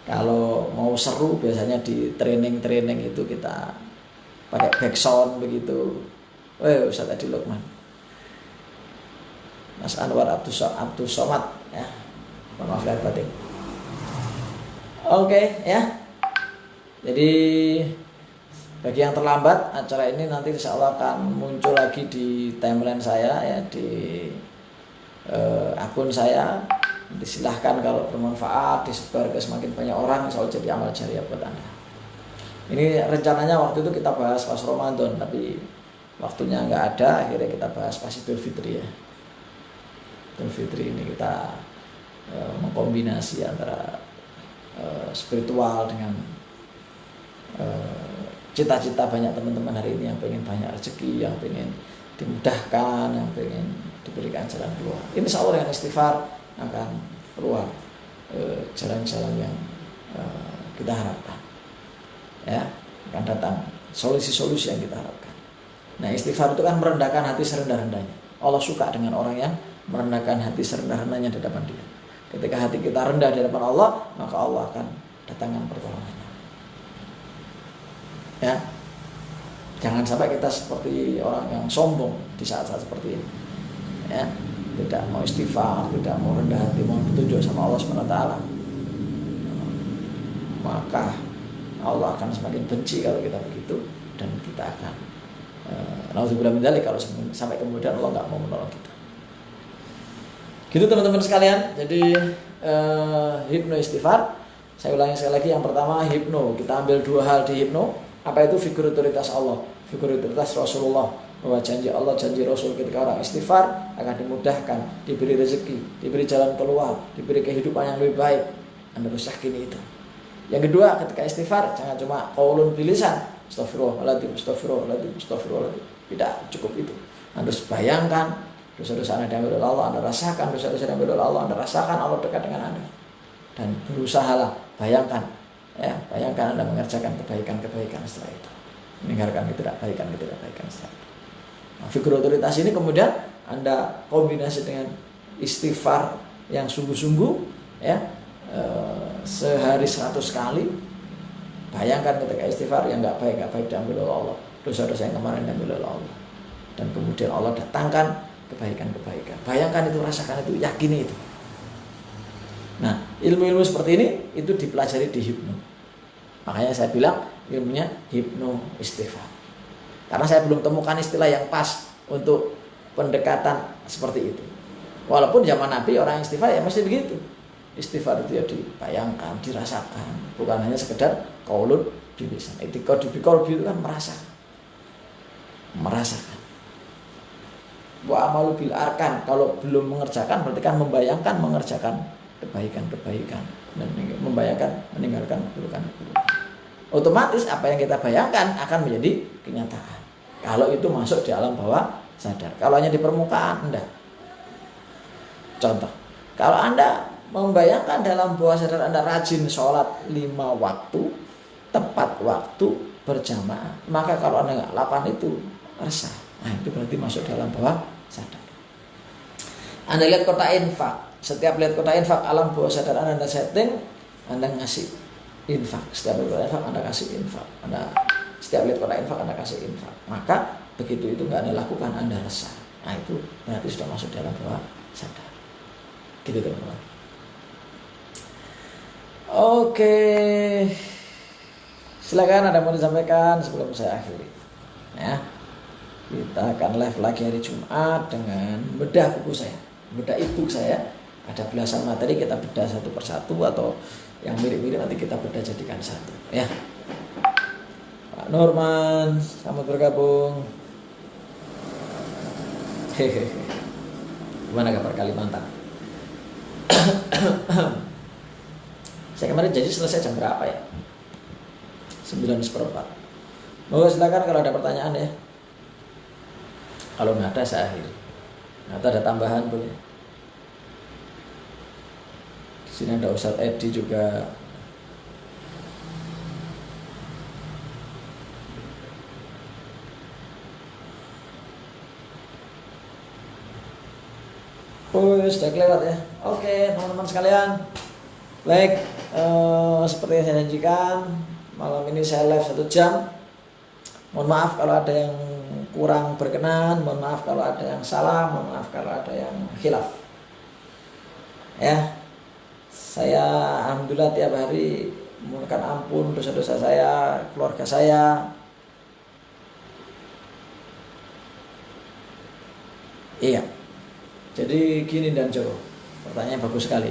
Kalau mau seru biasanya di training itu kita pakai backsound begitu. Ustaz Adi Lukman, Mas Anwar Abdus Somad ya. Maaf lahir batin. Oke ya. Jadi bagi yang terlambat, acara ini nanti insya Allah akan muncul lagi di timeline saya ya, di akun saya. Nanti silahkan kalau bermanfaat disebar ke semakin banyak orang, insya Allah jadi amal jariah buat Anda. Ini rencananya waktu itu kita bahas pas Ramadan, tapi waktunya nggak ada, akhirnya kita bahas pas Idul Fitri ya. Idul Fitri ini kita mengkombinasi antara spiritual dengan cita-cita banyak teman-teman hari ini yang pengen banyak rezeki, yang pengen dimudahkan, yang pengen diberikan jalan keluar. Insya Allah dengan istighfar akan keluar jalan-jalan yang kita harapkan. Ya, akan datang solusi-solusi yang kita harapkan. Nah, istighfar itu kan merendahkan hati serendah-rendahnya. Allah suka dengan orang yang merendahkan hati serendah-rendahnya di hadapan Dia. Ketika hati kita rendah di hadapan Allah, maka Allah akan datangkan pertolongannya. Ya, jangan sampai kita seperti orang yang sombong di saat-saat seperti ini. Ya, tidak mau istighfar, tidak mau rendah hati, mau petunjuk sama Allah SWT. Maka Allah akan semakin benci kalau kita begitu, dan kita akan naudzubillah min dzalik kalau sampai kemudian Allah nggak mau menolong kita. Gitu teman-teman sekalian. Jadi hipno istighfar. Saya ulangi sekali lagi. Yang pertama hipno, kita ambil 2 hal di hipno. Apa itu? Figur otoritas Allah, figur otoritas Rasulullah, bahwa janji Allah, janji Rasul ketika orang istighfar akan dimudahkan, diberi rezeki, diberi jalan keluar, diberi kehidupan yang lebih baik. Anda harus yakini itu. Yang kedua, ketika istighfar jangan cuma qaulun bil lisan, astagfirullahaladzim, astagfirullahaladzim, astagfirullahaladzim. Tidak cukup itu. Anda harus bayangkan dosa-dosa Anda diambil oleh Allah, Anda rasakan dosa-dosa diambil oleh Allah, Anda rasakan Allah dekat dengan Anda. Dan berusahalah, bayangkan Anda mengerjakan kebaikan-kebaikan setelah itu, meninggalkan ketidakbaikan setelah itu. Nah, figur otoritas ini kemudian Anda kombinasi dengan istighfar yang sungguh-sungguh ya, sehari 100 kali. Bayangkan ketika istighfar yang nggak baik diambil oleh Allah, dosa-dosa yang kemarin diambil oleh Allah, dan kemudian Allah datangkan kebaikan-kebaikan. Bayangkan itu, rasakan itu, yakini itu. Nah, ilmu-ilmu seperti ini itu dipelajari di hipno. Makanya saya bilang ilmunya hipno istighfar. Karena saya belum temukan istilah yang pas untuk pendekatan seperti itu. Walaupun zaman Nabi orang istighfar ya mesti begitu. Istighfar itu ya dibayangkan, dirasakan, bukan hanya sekedar qaulun bilisan. I'tiqadu biqalbi itu kan merasakan. Wa amalu bil arkan, kalau belum mengerjakan berarti kan membayangkan mengerjakan kebaikan-kebaikan dan membayangkan meninggalkan keburukan-keburukan. Otomatis apa yang kita bayangkan akan menjadi kenyataan. Kalau itu masuk di alam bawah sadar. Kalau hanya di permukaan enggak. Contoh, kalau Anda membayangkan dalam bawah sadar Anda rajin sholat 5 waktu, tepat waktu, berjamaah, maka kalau Anda nggak lakukan itu resah. Nah itu berarti masuk dalam bawah sadar. Anda lihat kotak infak, setiap lihat kotak infak alam bawah sadar Anda setting, Anda ngasih infak. Setiap lihat kotak infak Anda kasih infak. Setiap lihat kotak infak Anda kasih infak. Maka begitu itu nggak Anda lakukan, Anda resah. Nah itu berarti sudah masuk dalam bawah sadar. Gitu teman-teman. Oke, silakan ada mau disampaikan sebelum saya akhiri. Ya, kita akan live lagi hari Jumat dengan bedah buku saya, bedah e-book saya. Ada belasan materi, kita bedah satu persatu atau yang mirip-mirip nanti kita bedah jadikan satu. Ya, Pak Norman, selamat bergabung. Hehehe, gimana kabar Kalimantan? Saya kemarin jadi selesai jam berapa ya? 9:04. Mohon silakan kalau ada pertanyaan ya. Kalau nggak ada saya akhiri. Atau ada tambahan boleh. Di sini ada Ustadz Edi juga. Oh, sudah kelewat ya. Oke, teman-teman sekalian. Baik, seperti yang saya janjikan, malam ini saya live 1 jam. Mohon maaf kalau ada yang kurang berkenan, mohon maaf kalau ada yang salah, mohon maaf kalau ada yang khilaf. Ya, saya alhamdulillah tiap hari memohonkan ampun dosa-dosa saya, keluarga saya. Iya. Jadi gini dan Joe, pertanyaan bagus sekali.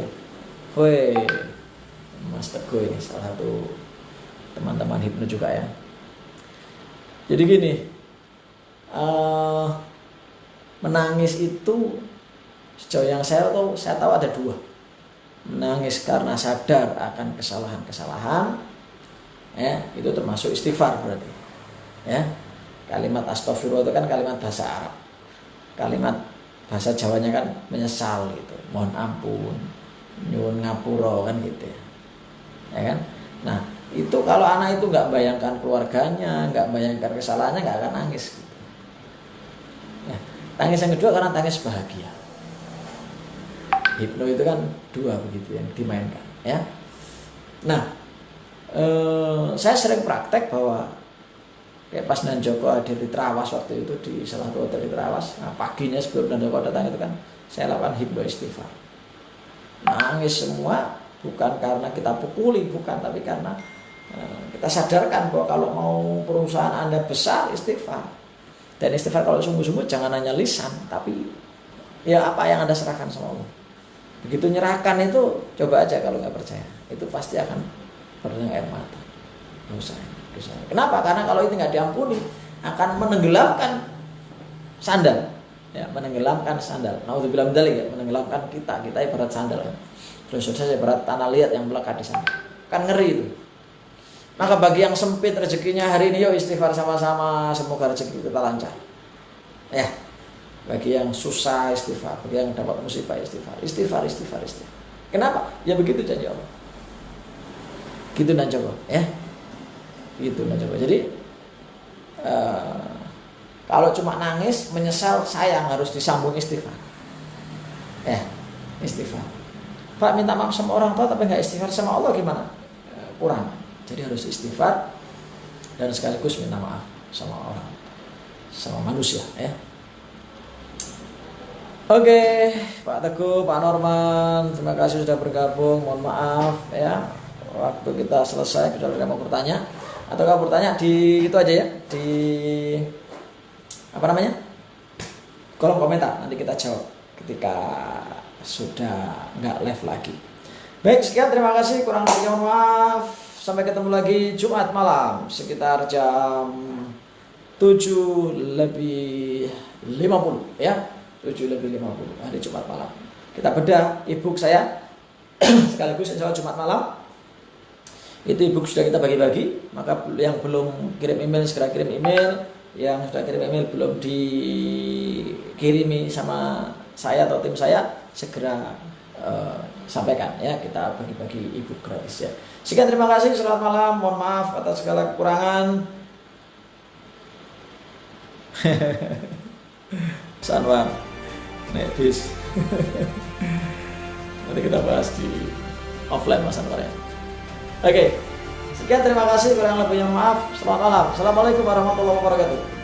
Woi, Mas Teguh ini salah satu teman-teman hipno juga ya. Jadi gini, menangis itu sejauh yang saya tahu ada 2. Menangis karena sadar akan kesalahan-kesalahan, ya itu termasuk istighfar berarti. Ya, kalimat astagfirullah itu kan kalimat bahasa Arab. Kalimat bahasa Jawanya kan menyesal gitu, mohon ampun, nyuwun ngapura kan gitu ya. Ya kan? Nah, itu kalau anak itu nggak bayangkan keluarganya, nggak bayangkan kesalahannya, nggak akan nangis gitu. Ya, tangis yang kedua karena tangis bahagia. Hipno itu kan 2 begitu yang dimainkan ya. Nah, saya sering praktek bahwa kayak pas Nan Joko hadir di Trawas waktu itu di salah satu hotel di Trawas. Nah, paginya sebelum Nan Joko datang itu kan saya lakukan hipno istighfar. Nangis semua bukan karena kita pukuli, bukan, tapi karena kita sadarkan bahwa kalau mau perusahaan Anda besar istighfar. Dan istighfar kalau sungguh-sungguh jangan hanya lisan, tapi ya apa yang Anda serahkan sama Allah. Begitu nyerahkan itu, coba aja kalau nggak percaya, itu pasti akan bernang air mata. Dosa. Kenapa? Karena kalau itu nggak diampuni akan menenggelamkan sandal, ya, menenggelamkan sandal. Naudzubillah min dzalik ya, menenggelamkan kita ibarat sandal. Terus saja ibarat tanah liat yang melekat di sana. Kan ngeri itu. Maka bagi yang sempit rezekinya hari ini, yuk istighfar sama-sama, semoga rezeki kita lancar. Ya. Bagi yang susah istighfar, bagi yang dapat musibah istighfar. Kenapa? Ya begitu janji Allah. Gitu dan coba, ya. Gitu dan coba. Jadi kalau cuma nangis, menyesal, sayang, harus disambung istighfar. Ya, istighfar. Pak minta maaf sama orang tua tapi nggak istighfar sama Allah gimana? Kurang. Jadi harus istighfar dan sekaligus minta maaf sama orang, sama manusia, ya. Oke, Pak Teguh, Pak Norman, terima kasih sudah bergabung. Mohon maaf ya, waktu kita selesai. Kalau ada mau bertanya atau kamu bertanya di itu aja ya, di apa namanya, kolom komentar, nanti kita jawab ketika sudah nggak live lagi. Baik, sekian, terima kasih, kurang lebihnya mohon maaf. Sampai ketemu lagi Jumat malam sekitar jam 7:50 ya. 7:50 hari Jumat malam. Kita bedah ebook saya sekaligus insya Allah Jumat malam. Itu ebook sudah kita bagi-bagi, maka yang belum kirim email segera kirim email, yang sudah kirim email belum dikirimi sama saya atau tim saya segera sampaikan ya, kita bagi-bagi ebook gratis ya. Sekian, terima kasih, selamat malam, mohon maaf atas segala kekurangan. Sanwar naik bis. Nanti kita bahas di offline Mas Anwar ya. Oke, sekian, terima kasih, kurang lebihnya maaf. Selamat malam, assalamualaikum warahmatullahi wabarakatuh.